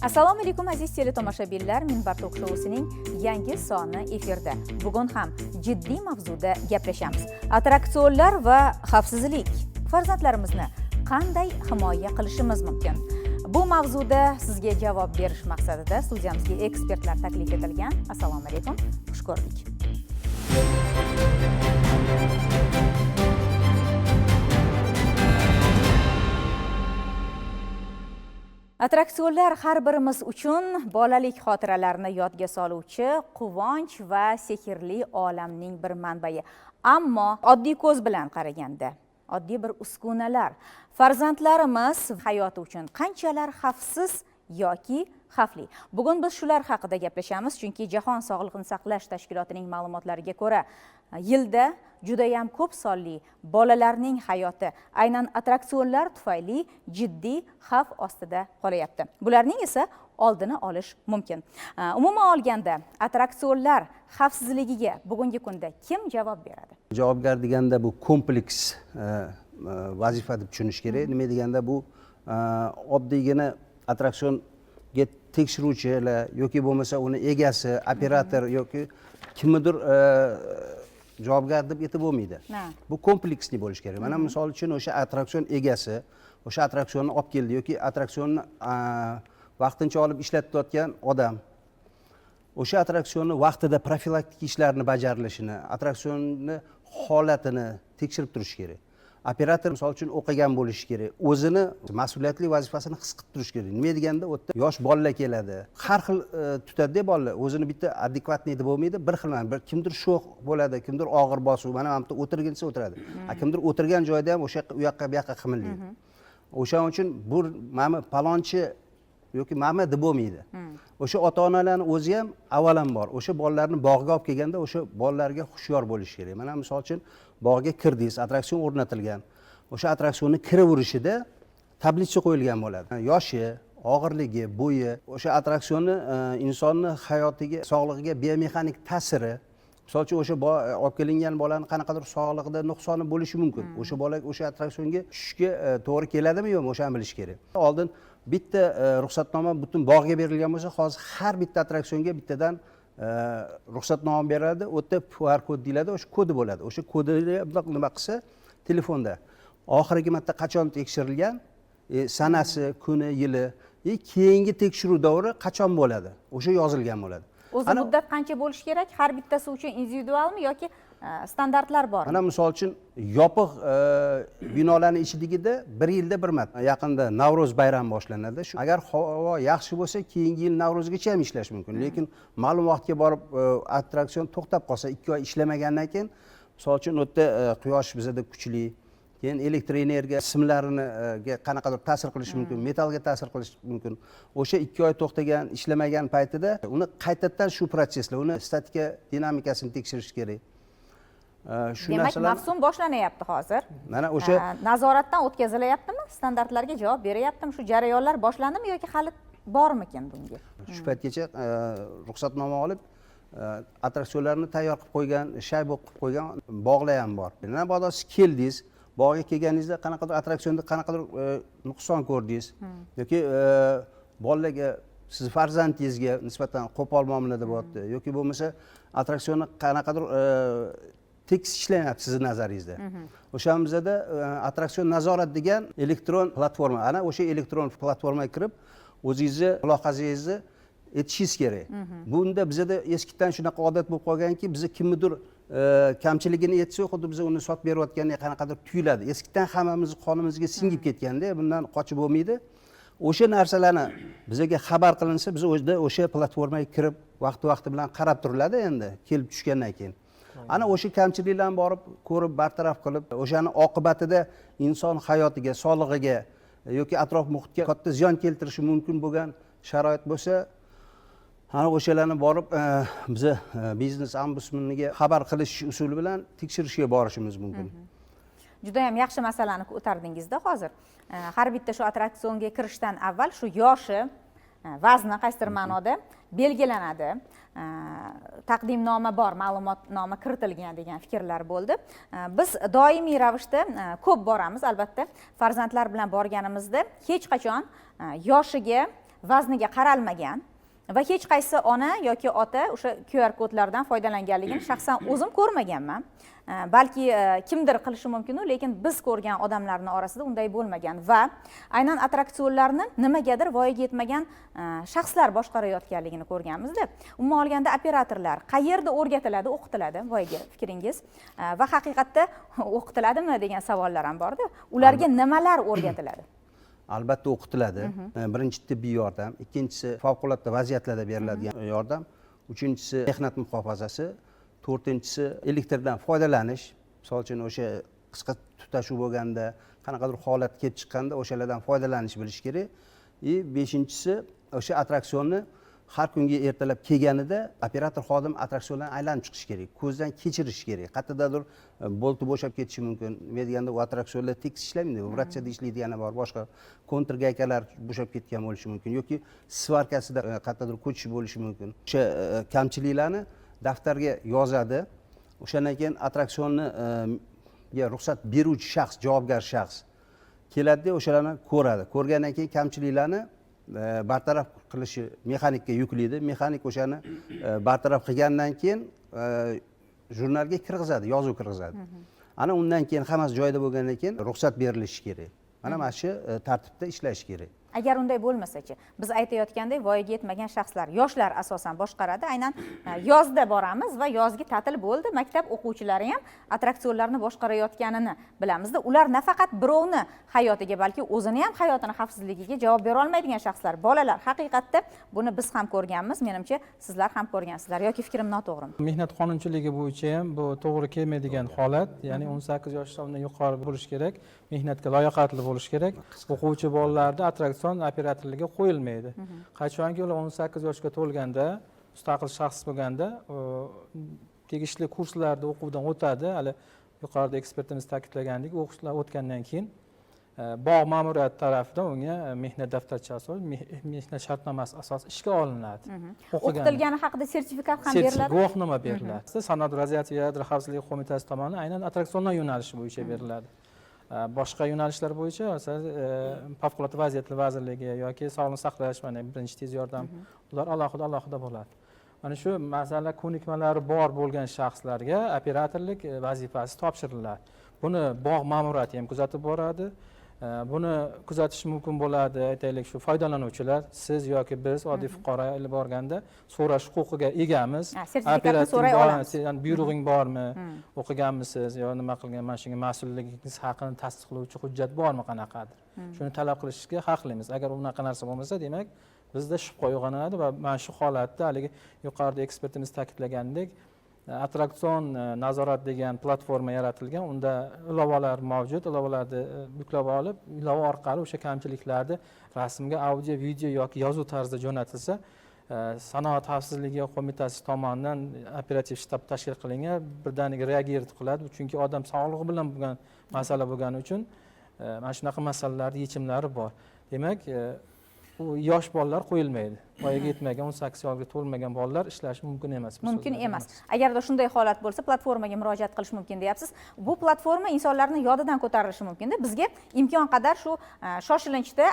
Assalomu alaykum aziz teletomoshabinlar, Minbar Tok shousining yangi soni efirda. Bugun ham jiddiy mavzuda gaplashamiz. Attraksionlar va xavfsizlik. Farzandlarimizni qanday himoya qilishimiz mumkin? Bu mavzuda sizga javob berish maqsadida studiyamizga ekspertlar taklif etilgan. Assalomu alaykum, xush ko'rdik. Attraksionlar har birimiz uchun bolalik xotiralarini yodga soluvchi quvonch va sehrli olamning bir manbai. Ammo oddiy ko'z bilan qaraganda, oddiy bir uskunalar farzandlarimiz hayoti uchun qanchalar xavfsiz yoki xavfli. Bugun biz shular haqida gaplashamiz, chunki Jahon Sog'liqni saqlash tashkilotining ma'lumotlariga ko'ra, yilda juda ham ko'p sonli bolalarning hayoti aynan attraksionlar tufayli jiddiy xavf ostida qolyapti. Bularning esa oldini olish mumkin. Umuman olganda, attraksionlar xavfsizligiga bugungi kunda kim javob beradi? Javobgar deganda bu kompleks vazifa deb tushunish kerak. Nima deganda bu oddiygina attraksionga tekshiruvchilar yoki bo'lmasa uni egasi, operator yoki kimnidir javobgar deb aytib bo'lmaydi. Bu kompleksli bo'lishi kerak. Mana misol uchun o'sha attraksion egasi o'sha attraksionni olib keldi yoki attraksionni vaqtincha olib ishlatayotgan odam o'sha attraksionni vaqtida profilaktik ishlarni bajarilishini, attraksionni holatini tekshirib turish kerak. Operator misol uchun o'qigan bo'lishi kerak. O'zini mas'uliyatli vazifasini his qilib turish kerak. Nima deganda, o'tda yosh bolalar keladi. Har xil tutadi bolalar. O'zini bitta adekvatniy deb bo'lmaydi, bir xil. Kimdir sho'x bo'ladi, kimdir og'ir bosuv. Mana bu yerda o'tirginsa o'tiradi. Kimdir o'tirgan joyda ham o'sha u yoqqa bu yoqqa qimirlaydi. O'shaning uchun bu mana palonchi yoki mana deb bo'lmaydi. O'sha ota-onalarning o'zi ham avvalambor o'sha bolalarni bog'ga olib kelganda o'sha bolalarga xushyor bo'lish kerak. Mana misol uchun bog'ga kirdingiz, attraksion o'rnatilgan. O'sha attraksionni kiraverishida tablitsa qo'yilgan bo'ladi. Yoshi, og'irligi, bo'yi, o'sha attraksionni insonni hayotiga, sog'lig'iga biomexanik ta'siri, misol uchun o'sha olib kelingan bolaning qanaqadir sog'lig'ida nuqsoni bo'lishi mumkin. O'sha bola o'sha attraksionga tushishga to'g'ri keladimi yo'qmi, o'shani bilish kerak. Oldin bitta ruxsatnoma butun bog'ga berilgan bo'lsa, hozir har bitta attraksionga bittadan ruxsatnoma beradi. O'tda QR kod deyiladi, o'sha kodi bo'ladi. O'sha kodini nima qilsa, telefonda oxirgi marta qachon tekshirilgan, sanasi, kuni, yili, keyingi tekshiruv davri qachon bo'ladi, o'sha yozilgan bo'ladi. O'zi muddat qancha bo'lishi kerak? Har bittasi uchun individualmi yoki standartlar bormi? Mana misol uchun yopiq binolarning ichidagida bir yilda bir marta. Yaqinda Navro'z bayrami boshlanadi. Agar havo yaxshi bo'lsa, keyingi yil Navro'zgacha ham ishlash mumkin. Lekin ma'lum vaqtga borib attraksion to'xtab qolsa, 2 oy ishlamagandan keyin, misol uchun o'tda quyosh bizada kuchli, keyin elektr energiya simlarini qanaqadir ta'sir qilishi mumkin, metallga ta'sir qilishi mumkin. O'sha 2 oy to'xtagan, ishlamagan paytida uni qaytadan shu protsesslar, uni statika dinamikasini tekshirish kerak. Demak, mavsum boshlanyapti hozir. Mana o'sha nazoratdan o'tkazilyaptimi? Standartlarga javob beryaptimi? Shu jarayonlar boshlandimi yoki hali bormikin bunga? Shu paytgacha ruxsatnoma olib attraksionlarni tayyor qilib qo'ygan, shaybo qilib qo'ygan bog'lar ham bor. Mana bodo siz keldingiz, bog'ga kelganingizda qanaqadir attraksionda qanaqadir nuqson ko'rdingiz yoki bolalarga siz farzandingizga nisbatan qo'pol muomalada bo'lyapti yoki bo'lmasa attraksionni qanaqadir tekis ishlayapti sizni nazaringizda. O'shamizda attraksion nazorat degan elektron platforma, ana o'sha elektron platformaga kirib o'zingizni mulohazangizni aytishingiz kerak. Bunda bizda eskidan shunaqa odat bo'lib qolganki, biz kimnidir kamchiligini aytsak, xuddi biz uni sotib berayotgandek qanaqadir tuyuladi. Eskidan hammamiz qonimizga singib ketganda, bundan qochib bo'lmaydi. O'sha narsalarni bizga xabar qilinsa, biz o'sha platformaga kirib vaqti bilan qarab turiladi endi, kelib tushgandan keyin. Ana o'sha kamchiliklarni borib ko'rib, bartaraf qilib, o'shani oqibatida inson hayotiga, sog'lig'iga yoki atrof muhitga katta ziyon keltirishi mumkin bo'lgan sharoit bo'lsa, ana o'shalarni borib biz biznes ombudsmaniga xabar qilish usuli bilan tekshirishga borishimiz mumkin. Juda ham yaxshi masalani ko'tardingizda hozir. Har bitta shu attraksionga kirishdan avval shu yoshi, vazni qaysidir ma'noda belgilanadi. Taqdimnoma bor, ma'lumotnoma kiritilgan degan fikrlar bo'ldi. Biz doimiy ravishda ko'p boramiz, albatta. Farzandlar bilan borganimizda hech qachon yoshiga vazniga qaralmagan va hech qaysi ona yoki ota o'sha QR kodlardan foydalanganligini shaxsan o'zim ko'rmaganman. Balki kimdir qilishi mumkin, lekin biz ko'rgan odamlarning orasida unday bo'lmagan va aynan attraksionlarni nimagadir voyaga yetmagan shaxslar boshqarayotganligini ko'rganmizda. Umuman olganda operatorlar qayerda o'rgatiladi, o'qitiladi voyaga fikringiz va haqiqatda o'qitiladimi degan savollar ham borda. Ularga nimalar o'rgatiladi? Albatta o'qitiladi. Birinchi tibbiy yordam, ikkinchisi favqulodda vaziyatlarda beriladigan yordam, uchinchisi mehnat muhofazasi, to'rtinchisi elektrdan foydalanish. Misol uchun o'sha qisqa tutashuv bo'lganda, qanaqadir holat kelib chiqqanda o'shalardan foydalanish bilish kerak. Beshinchisi o'sha attraksionni har kungi ertalab kelganida operator xodim attraksiondan aylanib chiqish kerak, ko'zdan kechirish kerak. Qayerdadir bolti bo'shab ketishi mumkin. Nima deganda u attraksionlar tekis ishlamaydi, vibratsiyada ishlaydigani bor, boshqa kontr gaykalar bo'shab ketgan bo'lishi mumkin yoki svarkasida qayerdadir ko'chish bo'lishi mumkin. O'sha kamchiliklarni daftarga yozadi. O'shandan keyin attraksionni ruxsat beruvchi shaxs, javobgar shaxs keladi, o'shalarni ko'radi. Ko'rgandan keyin kamchiliklarni bartaraf qilishi mexanikka yuklaydi. Mexanik o'shani bartaraf qilgandan keyin jurnalga kirgizadi, yozuv kirgizadi. Ana undan keyin hammasi joyida bo'lgandan keyin ruxsat berilishi kerak. Mana shu tartibda ishlash kerak. Agar unday bo'lmasa-chi, biz aytayotgandek voyaga yetmagan shaxslar, yoshlar asosan boshqaradi. Aynan yozda boramiz va yozgi ta'til bo'ldi, maktab o'quvchilari ham attraksionlarni boshqarayotganini bilamizda. Ular nafaqat birovni hayotiga, balki o'zini ham hayotini xavfsizligiga javob bera olmaydigan shaxslar, bolalar. Haqiqatda buni biz ham ko'rganmiz, menimcha sizlar ham ko'rgansizlar yoki fikrim noto'g'rimi? Mehnat qonunchiligi bo'yicha ham bu to'g'ri kelmaydigan holat, ya'ni 18 yoshdan yuqori bo'lish kerak, mehnatga loyiqatli bo'lish kerak. O'quvchi bolalarda attraksion operatorligiga qo'yilmaydi. Qachonki ular 18 yoshga to'lganda, mustaqil shaxs bo'lganda, tegishli kurslarda o'quvdan o'tadi. Hali yuqorida ekspertimiz ta'kidlagandek, o'qishlar o'tgandan keyin bog' ma'muriyati tarafidan unga mehnat daftarchasi, mehnat shartnomasi asosida ishga olinadi. O'qitilgani haqida sertifikat ham beriladi. Guvohnoma beriladi. Sanoat vaziyati va yadro xavfsizligi qo'mitasi tomonidan aynan attraksionlar yo'nalishi bo'yicha beriladi. Boshqa yo'nalishlar bo'yicha favqulodda vaziyatlar vazirligi yoki sog'liqni saqlash, mana birinchi tez yordam, ular alohida bo'ladi. Mana shu masala ko'nikmalari bor bo'lgan shaxslarga operatorlik vazifasi topshiriladi. Buni bog' ma'muriyati ham kuzatib boradi. Buni kuzatish mumkin bo'ladi, aytaylik shu foydalanuvchilar, siz yoki biz oddiy fuqarolar borganda so'rash huquqiga egamiz. Sertifikatni so'ray olamiz. Buyrug'ing bormi? O'qiganmisiz yo nima qilgan, mana shunga mas'ulligingiz haqini tasdiqlovchi hujjat bormi qanaqadir? Shuni talab qilishga haqlimiz. Agar unaqa narsa bo'lmasa, demak, bizda shubha uyg'onadi va mana shu holatda haligi yuqorida ekspertimiz ta'kidlagandek, attraksion nazorat degan platforma yaratilgan. Unda ilovalar mavjud. Ilovalarni yuklab olib, ilova orqali o'sha kamchiliklarni rasmga, audio, video yoki yozuv tarzida jo'natilsa, sanoat xavfsizligi qo'mitasi tomonidan operativ shtab tashkil qilingan, birdaniga reagiert qiladi. Chunki odam sog'lig'i bilan bo'lgan masala bo'lgani uchun mana shunaqa masalalarning yechimlari bor. Demak, u yosh bolalar qo'yilmaydi. Voyaga yetmagan, 18 yoshga to'lmagan bolalar ishlashi mumkin emas. Mumkin emas. Agarda shunday holat bo'lsa, platformaga murojaat qilish mumkin deyapsiz. Bu platforma insonlarning yodidan ko'tarilishi mumkin-da. Bizga imkon qadar shu shoshilinchda,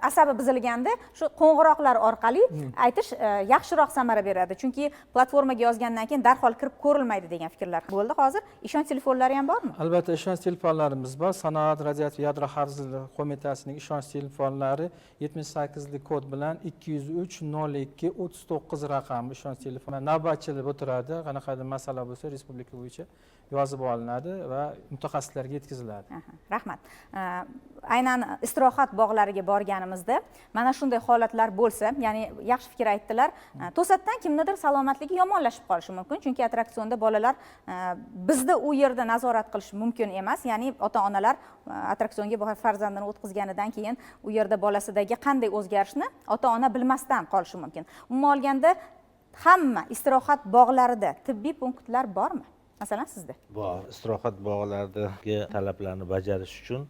asabi buzilganda shu qo'ng'iroqlar orqali aytish yaxshiroq samara beradi. Chunki platformaga yozgandan keyin darhol kirib ko'rilmaydi degan fikrlar bo'ldi. Hozir ishonch telefonlari ham bormi? Albatta, ishonch telefonlarimiz bor. Sanoat vaziyati va yadro xavfsizligi qo'mitasining ishonch telefonlari 78lik kod bilan 203-02-39 raqamli ishonch telefoni navbatchilik o'tiradi. Qanaqadir masala bo'lsa, respublika bo'yicha yozib olinadi va mutaxassislarga yetkaziladi. Rahmat. Aynan istirohat bog'lariga borganimizda mana shunday holatlar bo'lsa, ya'ni yaxshi fikr aytdilar. To'satdan kimnidir salomatligi yomonlashib qolishi mumkin, chunki attraksionda bolalar bizda u yerda nazorat qilish mumkin emas. Ya'ni ota-onalar attraksionga farzandini o'tkazganidan keyin u yerda bolasidagi qanday o'zgarishni ota-ona bilmasdan qolishi mumkin. Umuman olganda hamma istirohat bog'larida tibbiy punktlar bormi? Masalan sizda? Bor. Istirohat bog'laridagi talablarni bajarish uchun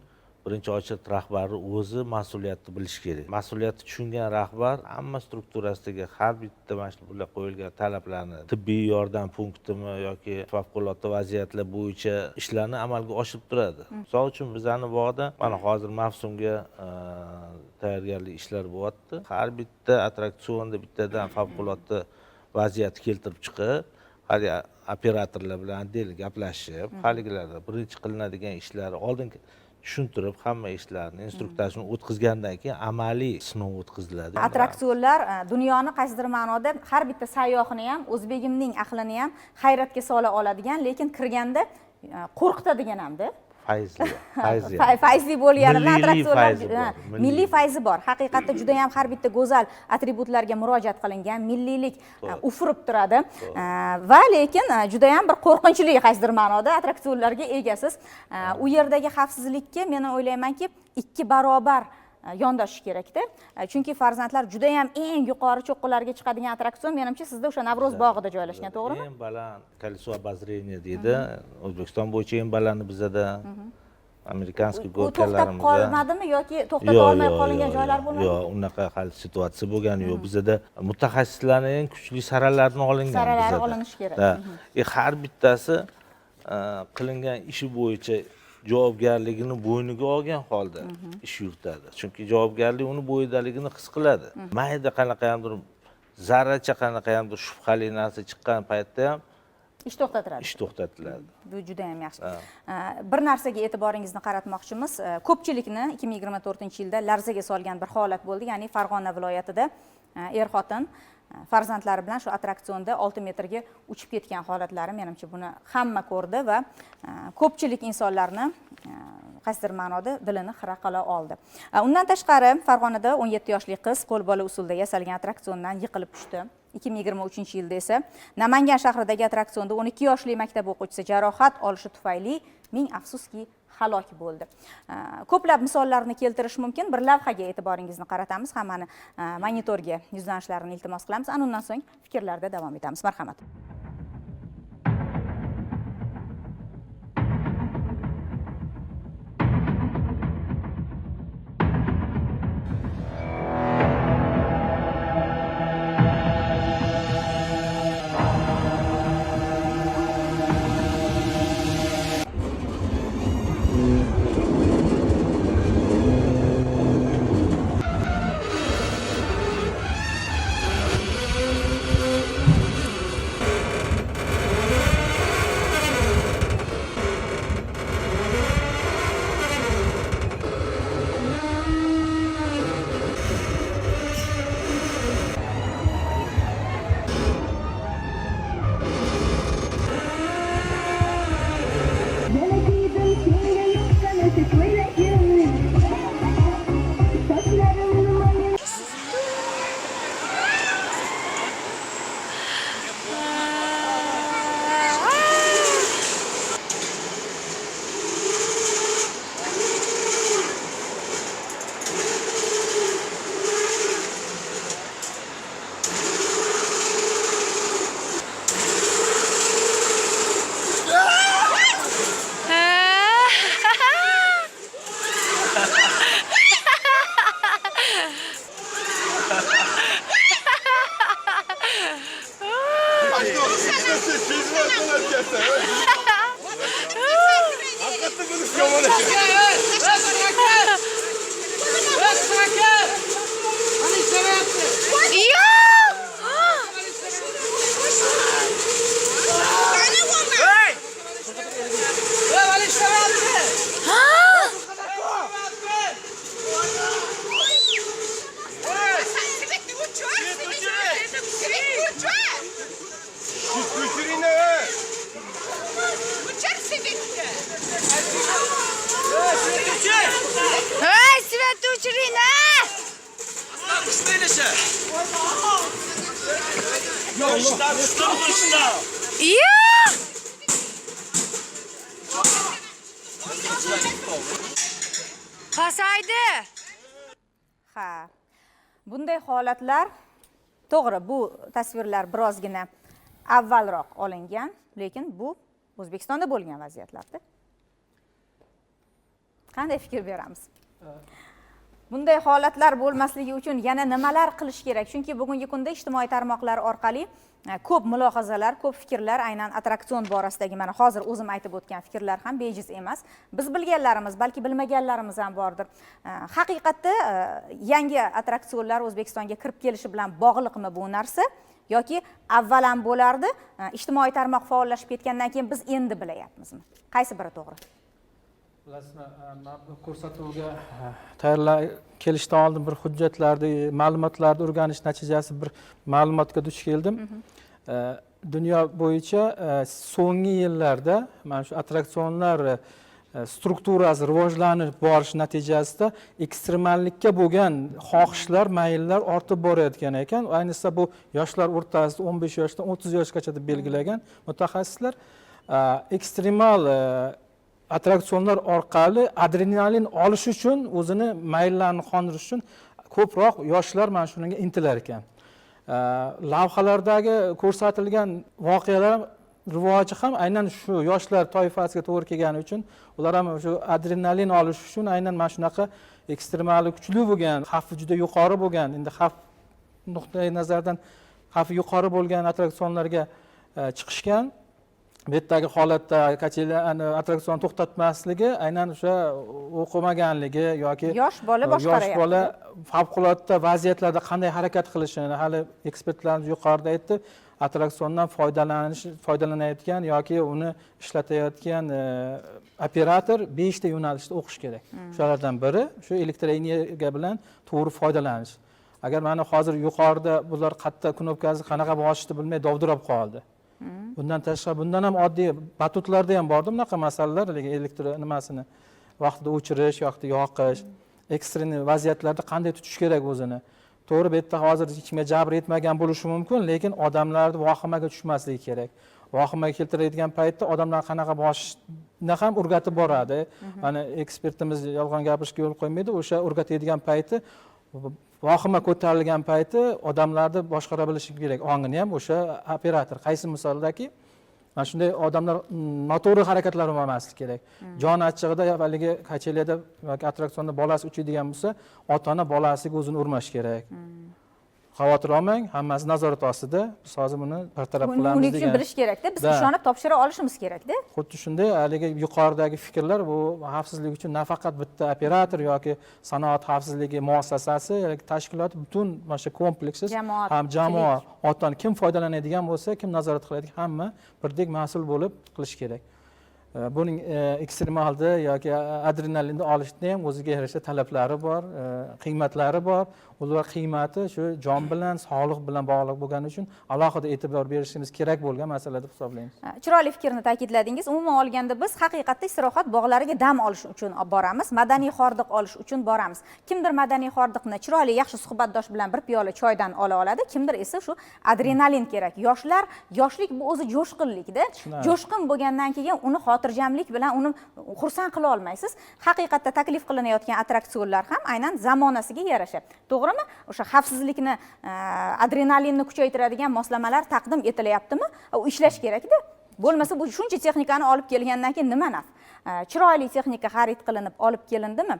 birinchi ochet rahbari o'zi mas'uliyatni bilishi kerak. Mas'uliyatni tushungan rahbar hamma strukturasidagi har bitta mana shu bular qo'yilgan talablarni, tibbiy yordam punktimi yoki favqulodda vaziyatlar bo'yicha ishlarni amalga oshirib turadi. Misol uchun bizning bog'da mana hozir mavsumga tayyorgarlik ishlari bo'lyapti. Har bitta attraksionda bittadan favqulodda vaziyat keltirib chiqib, hali operatorlar bilan del gaplashib, haligilarda birinchi qilinadigan ishlarni oldin tushuntirib, hamma ishlarni instruktajini o'tkazgandan keyin amaliy sinov o'tkaziladi. Attraksionlar dunyoni qaysidir ma'noda har bitta sayyohini ham, o'zbegimning aqlini ham hayratga sola oladigan, lekin kirganda qo'rqitadigan hamda. Fayzli bo'lgani bilan attraksionlar milliy fayzi bor. Haqiqatda juda ham har bitta go'zal atributlarga murojaat qilingan, milliylik ufurib turadi va lekin juda ham bir qo'rqinchli qaysidir ma'noda attraksionlarga egasiz. U yerdagi xavfsizlikka men o'ylaymanki 2 barobar yondashish kerakda. Chunki farzandlar juda ham eng yuqori cho'qqilarga chiqadigan attraksion menimcha sizda o'sha Navro'z bog'ida joylashgan, to'g'rimi? Eng baland колесо обозрения deydi. O'zbekiston bo'yicha eng balandi bizada. Amerikanskiy gorkalarimizda. To'xtab qolmadimi yoki to'xtata olmay qolingan joylar bo'lmadimi? Yo'q, unaqa hali situatsiya bo'lgani yo'q. Bizada mutaxassislarning eng kuchli saralarini olingan bizada. Saralari olinishi kerak. Har bittasi qilingan ishi bo'yicha javobgarligini bo'yniga olgan holda ish yuritadi. Chunki javobgarlik uni bo'yidaligini his qiladi. Mayda qanaqadir zarracha qanaqadir shubhali narsa chiqqan paytda ham ish to'xtatiladi. Ish to'xtatiladi. Bu juda ham yaxshi. Bir narsaga e'tiboringizni qaratmoqchimiz. Ko'pchilikni 2024-yilda larzaga solgan bir holat bo'ldi. Ya'ni Farg'ona viloyatida er-xotin farzandlari bilan shu attraksionda 6 metrga uchib ketgan holatlari menimcha buni hamma ko'rdi va ko'pchilik insonlarni qaysidir ma'noda dilini xira qila oldi. Undan tashqari Farg'onada 17 yoshli qiz qo'lbola usulda yasalgan attraksiondan yiqilib tushdi. 2023-yilda esa Namangan shahridagi attraksionda 12 yoshli maktab o'quvchisi jarohat olishi tufayli ming afsuski halok bo'ldi. Ko'plab misollarni keltirish mumkin. Bir lavhaga e'tiboringizni qaratamiz. Hammani monitorga yuzlanishlarini iltimos qilamiz. Ana undan so'ng fikrlarda davom etamiz. Marhamat. Pasaydi. Ha. Bunday holatlar to'g'ri, bu tasvirlar birozgina avvalroq olingan, lekin bu O'zbekistonda bo'lgan vaziyatlarda. qanday fikr beramiz? Bunday holatlar bo'lmasligi uchun yana nimalar qilish kerak? Chunki bugungi kunda ijtimoiy tarmoqlar orqali ko'p mulohazalar, ko'p fikrlar aynan attraksion borasidagi mana hozir o'zim aytib o'tgan fikrlar ham bejiz emas. Biz bilganlarimiz, balki bilmaganlarimiz ham bordir. Haqiqatda yangi attraksionlar O'zbekistonga kirib kelishi bilan bog'liqmi bu narsa yoki avval ham bo'lardi, ijtimoiy tarmoq faollashib ketgandan keyin biz endi bilayapmizmi? Qaysi biri to'g'ri? Bilasizmi, men bu ko'rsatuvga tayyorlab kelishdan oldin bir hujjatlarni, ma'lumotlarni o'rganish natijasi bir ma'lumotga duch keldim. Dunyo bo'yicha so'nggi yillarda mana shu attraksionlar strukturasi rivojlanib borish natijasida ekstremallikka bo'lgan xohishlar, mayllar ortib borayotgan ekan. Ayniqsa bu yoshlar o'rtasida 15 yoshdan 30 yoshgacha deb belgilagan mutaxassislar ekstremal attraksionlar orqali adrenalin olish uchun, o'zini mayllarini qondirish uchun ko'proq yoshlar mana shunga intilar ekan. Lavhalardagi ko'rsatilgan voqealar rivoji ham aynan shu yoshlar toifasiga to'g'ri kelgani uchun, ular ham shu adrenalin olish uchun aynan mana shunaqa ekstremali kuchli bo'lgan, xavfi juda yuqori bo'lgan, endi xavf nuqtai nazardan xavfi yuqori bo'lgan attraksionlarga chiqishgan. Bu yerdagi holatda attraksion to'xtatmasligi aynan o'sha o'qimaganligi yoki yosh bola boshqaryapti. Yosh bola favqulodda vaziyatlarda qanday harakat qilishini hali ekspertlarimiz yuqorida aytdi. Attraksiondan foydalanayotgan yoki uni ishlatayotgan operator 5 ta yo'nalishda o'qish kerak. Shulardan biri shu elektr energiya bilan to'g'ri foydalanish. Agar mana hozir yuqorida bular qayerda knopkasini qanaqa bosishni bilmay dovdirab qoldi. Bundan tashqari bundan ham oddiy batutlarda ham bordi bunaqa masalalar, elektr nimasini vaqtida o'chirish yoki yoqish, ekstrem vaziyatlarda qanday tutish kerak o'zini. To'g'ri, bu yerda hozir hech kimga jabr yetmagan bo'lishi mumkin, lekin odamlarni vahimaga tushmasligi kerak. Vahimaga keltiradigan paytda odamlar qanaqa boshni ham o'rgatib boradi. Mana ekspertimiz yolg'on gapirishga yo'l qo'ymaydi, o'sha o'rgatadigan payti vahima ko'tarilgan payti odamlarni boshqara bilishi kerak. Ongini ham o'sha operator qaysi misoldaki mana shunday odamlar noto'g'ri harakatlar qilmasligi kerak. Jon achchig'ida avvaliga kachelada yoki attraksionda bolasi uchadigan bo'lsa, ota-ona bolasiga o'zini urmash kerak. Xavotir olmang, hammasi nazorat ostida. Biz hozir buni bartaraf qilamiz degan. Buning uchun bilish kerak-da, biz ishonib topshira olishimiz kerak-da. Xuddi shunday, haligi yuqoridagi fikrlar bu xavfsizlik uchun nafaqat bitta operator yoki sanoat xavfsizligi muassasasi yoki tashkilot butun mana shu kompleksiz ham jamoa, ota kim foydalanadigan bo'lsa, kim nazorat qiladi, hamma birdek mas'ul bo'lib qilish kerak. Buning ekstremalda yoki adrenalinni olishda ham o'ziga yarasha talablari bor, qiymatlari bor. Ular qiymati shu jon bilan, sog'liq bilan bog'liq bo'lgani uchun alohida e'tibor berishimiz kerak bo'lgan masala deb hisoblaymiz. Chiroyli fikrni ta'kidladingiz. Umuman olganda biz haqiqatda istirohat bog'lariga dam olish uchun boramiz, madaniy hordiq olish uchun boramiz. Kimdir madaniy hordiqni chiroyli, yaxshi suhbatdosh bilan bir piyola choydan ola oladi, kimdir esa shu adrenalin kerak. Yoshlik bu o'zi jo'shqinlikda. Jo'shqin bo'lgandan keyin uni xotirjamlik bilan uni xursand qila olmaysiz. Haqiqatda taklif qilinayotgan attraksionlar ham aynan zamonasiga yarasha. To'g'rimi? O'sha xavfsizlikni, adrenalinni kuchaytiradigan moslamalar taqdim etilyaptimi? U ishlash kerak-da. Bo'lmasa bu shuncha texnikani olib kelgandan keyin nima naf? Chiroyli texnika xarid qilinib olib kelindimi?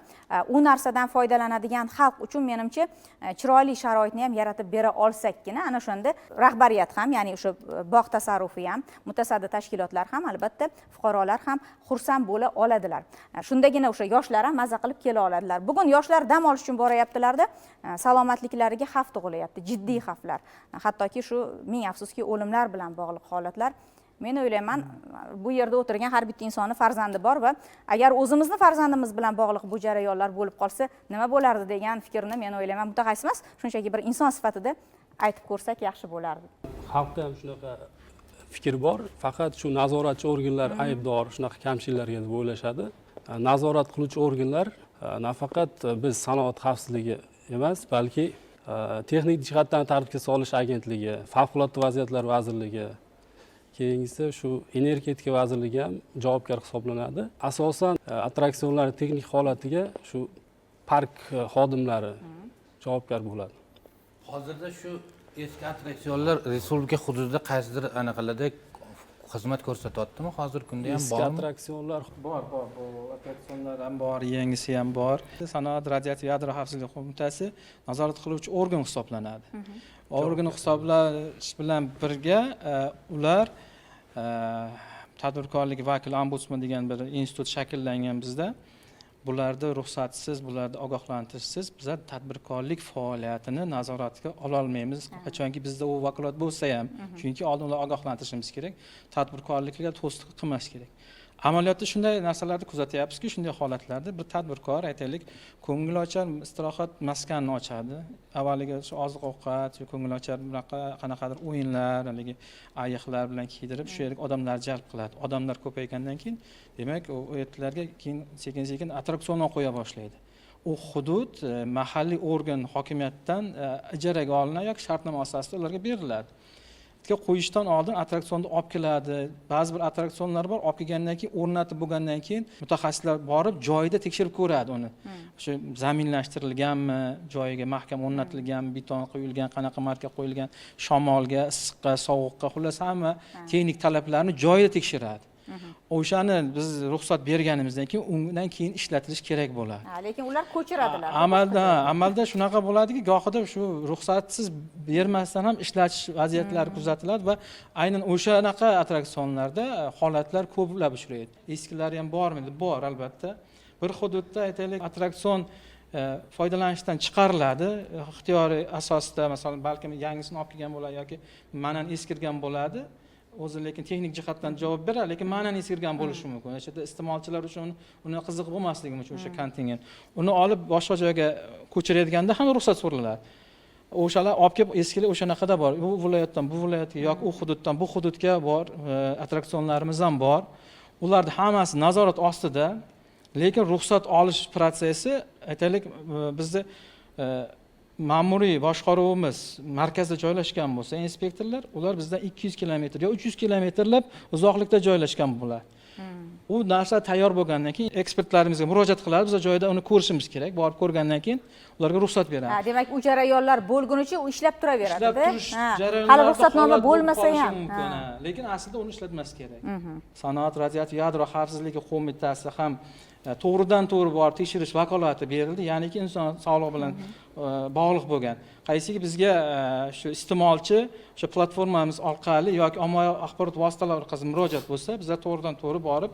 U narsadan foydalanadigan xalq uchun menimcha chiroyli sharoitni ham yaratib bera olsakkina, ana shunda rahbariyat ham, ya'ni o'sha bog' tasarrufi ham, mutasaddi tashkilotlar ham, albatta fuqarolar ham xursand bo'la oladilar. Shundagina o'sha yoshlar ham maza qilib kela oladilar. Bugun yoshlar dam olish uchun boryaptilarda, salomatliklariga xavf tug'ilyapti, jiddiy xavflar. Hattoki shu ming afsuski o'limlar bilan bog'liq holatlar. Men o'ylayman, bu yerda o'tirgan har bitta insonni farzandi bor va agar o'zimizni farzandimiz bilan bog'liq bu jarayonlar bo'lib qolsa, nima bo'lardi degan fikrni men o'ylayman, mutaxassis emas, shunchaki bir inson sifatida aytib ko'rsak yaxshi bo'lardi. Xalqda ham shunaqa fikr bor, faqat shu nazoratchi organlar aybdor shunaqa kamchiliklarga deb o'ylashadi. Nazorat qiluvchi organlar nafaqat biz sanoat xavfsizligi emas, balki texnik jihatdan tartibga solish agentligi, favqulodda vaziyatlar vazirligi, keyingisi shu energetika vazirligi ham javobgar hisoblanadi. Asosan attraksionlar texnik holatiga shu park xodimlari javobgar bo'ladi. Hozirda shu eski attraksionlar respublika hududida qaysidir anaqalarda xizmat ko'rsatyaptimi hozirgi kunda ham eski bormi? attraksionlar bor bu attraksionlar ham bor, yangisi ham bor. Sanoat radiativ yadro xavfsizligi qo'mitasi nazorat qiluvchi organ hisoblanadi. Organ hisoblash bilan birga ular tadbirkorlik vakili ombudsman degan bir institut shakllangan bizda. Bularni ruxsatsiz, bularni ogohlantirishsiz biz tadbirkorlik faoliyatini nazoratga ola olmaymiz. Qachonki bizda u vakolat bo'lsa ham, chunki oldin ularni ogohlantirishimiz kerak, tadbirkorlikka to'sqinlik qilmas kerak. Amaliyotda shunday narsalarni kuzatyapmizki, shunday holatlarda bir tadbirkor aytaylik, ko'ngilochar istirohat maskanini ochadi. Avvaliga oziq-ovqat, ko'ngilochar bunaqa qanaqadir o'yinlar, haligi ayiqlar bilan kiydirib, shu yerga odamlar jalb qiladi. Odamlar ko'paygandan keyin, demak, u yerlarga keyin sekin-sekin attraksionlar qo'ya boshlaydi. U hudud mahalliy organ hokimiyatdan ijaraga olinadi yoki shartnoma asosida ularga beriladi. Qo'yishdan oldin attraksionni olib keladi. Ba'zi bir attraksionlar bor, olib kelgandan keyin o'rnatib bo'lgandan keyin mutaxassislar borib joyida tekshirib ko'radi uni. O'sha zaminlashtirilganmi, joyiga mahkam o'rnatilganmi, beton qo'yilgan, qanaqa marka qo'yilgan, shamolga, issiqqa, sovuqqa, xullas hamma texnik talablarni joyida tekshiradi. O'shani biz ruxsat berganimizdan keyin undan keyin ishlatilish kerak bo'ladi. Lekin ular ko'chiradilar. Amalda shunaqa bo'ladiki, gohida shu ruxsatsiz bermasdan ham ishlatish vaziyatlari kuzatiladi va aynan o'shanaqa attraksionlarda holatlar ko'plab uchraydi. Eskilari ham bormi? Bor, albatta. Bir hududda aytaylik, attraksion foydalanishdan chiqariladi, ixtiyoriy asosda, masalan, balki yangisini olib kelgan bo'ladi yoki ma'nan eskirgan bo'ladi. O'zi lekin texnik jihatdan javob beradi, lekin ma'nan eskirgan bo'lishi mumkin. O'sha yerda iste'molchilar uchun uni qiziq bo'lmasligi uchun o'sha kontingent. Uni olib boshqa joyga ko'chirayotganda ham ruxsat so'raladi. O'shalar olib kelib eskilar o'shanaqada bor. Bu viloyatdan bu viloyatga yoki u hududdan bu hududga bor attraksionlarimiz ham bor. Ularning hammasi nazorat ostida, lekin ruxsat olish protsessi aytaylik bizda ma'muriy boshqaruvimiz markazda joylashgan bo'lsa, inspektorlar ular bizdan 200 kilometr yo 300 kilometrlab uzoqlikda joylashgan bo'ladi. U narsa tayyor bo'lgandan keyin ekspertlarimizga murojaat qiladi, biz joyda uni ko'rishimiz kerak. Borib ko'rgandan keyin ularga ruxsat beramiz. Demak, u jarayonlar bo'lgunicha u ishlab turaveradi-da. Ishlab turish jarayonlarida hali ruxsatnoma bo'lmasa ham, lekin aslida uni ishlatmas kerak. Sanoat radiativ yadro xavfsizligi qo'mitasi ham to'g'ridan to'g'ri borib tekshirish vakolati berildi, ya'niki inson sog'lig'i bilan bog'liq bo'lgan. Qaysiki bizga shu iste'molchi o'sha platformamiz orqali yoki ommaviy axborot vositalari orqali murojaat bo'lsa, bizlar to'g'ridan to'g'ri borib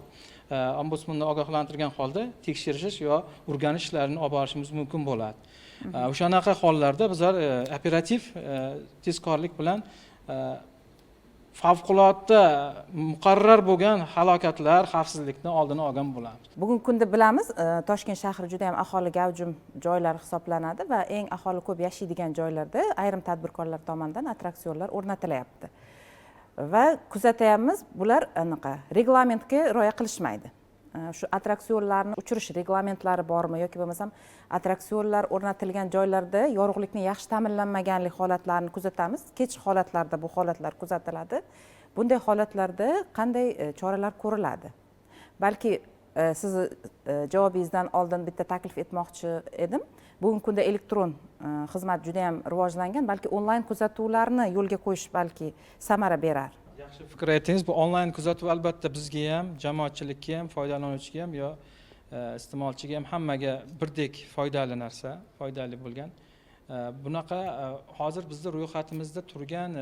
ombudsmanni ogohlantirgan holda tekshirish yo o'rganish ishlarini olib borishimiz mumkin bo'ladi. O'shanaqa hollarda bizlar operativ tezkorlik bilan favqulodda muqarrar bo'lgan halokatlar, xavfsizlikni oldini olgan bo'lamiz. Bugungi kunda bilamiz, Toshkent shahri juda ham aholi gavjum joylar hisoblanadi va eng aholi ko'p yashaydigan joylarda ayrim tadbirkorlar tomonidan attraksionlar o'rnatilyapti. Va kuzatyapmiz, bular anaqa reglamentga rioya qilishmaydi. Shu attraksionlarni uchirish reglamentlari bormi yoki bo'lmasam attraksionlar o'rnatilgan joylarda yorug'likni yaxshi ta'minlanmaganlik holatlarini kuzatamiz. Kech holatlarda bu holatlar kuzatiladi. Bunday holatlarda qanday choralar ko'riladi? Balki sizni javobingizdan oldin bitta taklif etmoqchi edim. Bugungi kunda elektron xizmat juda ham rivojlangan, balki onlayn kuzatuvlarni yo'lga qo'yish balki samara berar. Yaxshi fikr aytdingiz. Bu onlayn kuzatuv albatta bizga ham, jamoatchilikka ham, foydalanuvchiga ham yo iste'molchiga ham hammaga birdek foydali narsa, foydali bo'lgan. Bunaqa hozir bizda ro'yxatimizda turgan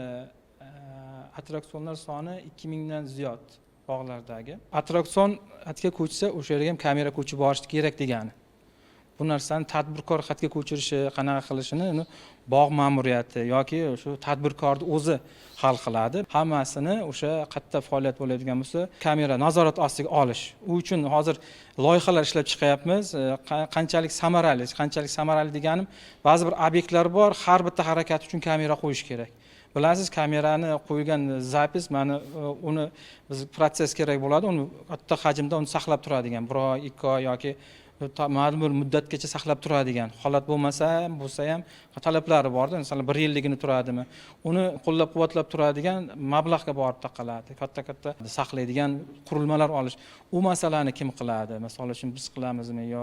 attraksionlar soni 2000 dan ziyod bog'lardagi. Attraksion xatga ko'chsa, o'sha yerga ham kamera ko'chib borish kerak degani. Bu narsani tadbirkor xatga ko'chirishi, qanaqa qilishini uni bog' ma'muriyati yoki shu tadbirkorning o'zi hal qiladi. Hammasini o'sha qayerda faoliyat bo'ladigan bo'lsa, kamera nazorat ostiga olish. U uchun hozir loyihalar ishlab chiqyapmiz. Qanchalik samarali deganim, ba'zi bir obyektlar bor, har bitta harakat uchun kamera qo'yish kerak. Bilasiz, kamerani qo'ygan zapis, mana uni biz protsess kerak bo'ladi, uni katta hajmda uni saqlab turadigan 1 oy, 2 oy yoki ma'lum bir muddatgacha saqlab turadigan holat bo'lsa ham talablari borda, masalan 1 yilligini turadimi, uni qo'llab-quvvatlab turadigan mablag'ga borib taqaladi. Katta saqlaydigan qurilmalar olish. U masalani kim qiladi? Misol uchun biz qilamizmi yo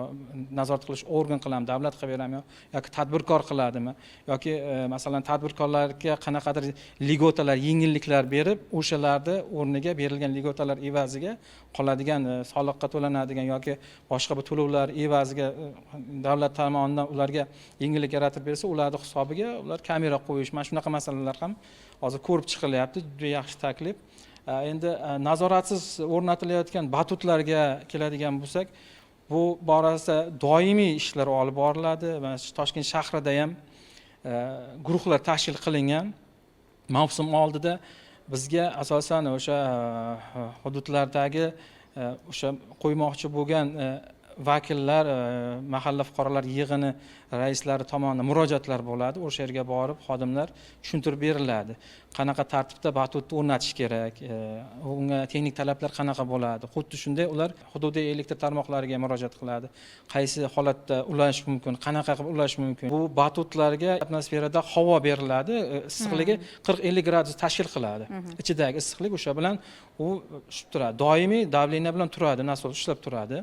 nazorat qilish organ qiladimi, davlat qilib beradimi yoki tadbirkor qiladimi yoki masalan tadbirkorlarga qanaqadir ligotalar, yengilliklar berib, o'shalarni o'rniga berilgan ligotalar evaziga qoladigan soliqqa to'lanadigan yoki boshqa bir to'lovlar evaziga davlat tomonidan ularga yengillik yaratib bersa, ularning hisobiga ular kamera qo'yish, mana shunaqa masalalar ham hozir ko'rib chiqilyapti. Juda yaxshi taklif. Endi nazoratsiz o'rnatilayotgan batutlarga keladigan bo'lsak, bu borasida doimiy ishlar olib boriladi. Mana Toshkent shahrida ham guruhlar tashkil qilingan. Mavsum oldida bizga asosan o'sha hududlardagi o'sha qo'ymoqchi bo'lgan vakillar, mahalla fuqarolar yig'ini raislari tomonidan murojaatlar bo'ladi. O'sha yerga borib xodimlar tushuntirib beriladi. Qanaqa tartibda batutni o'rnatish kerak, unga texnik talablar qanaqa bo'ladi. Xuddi shunday ular hududiy elektr tarmoqlariga murojaat qiladi. Qaysi holatda ulash mumkin, qanaqa qilib ulash mumkin. Bu batutlarga atmosferada havo beriladi, issiqligi 40-50 gradus tashkil qiladi. Ichidagi issiqlik o'sha bilan u turadi. Doimiy davleniya bilan turadi, nasos ishlab turadi.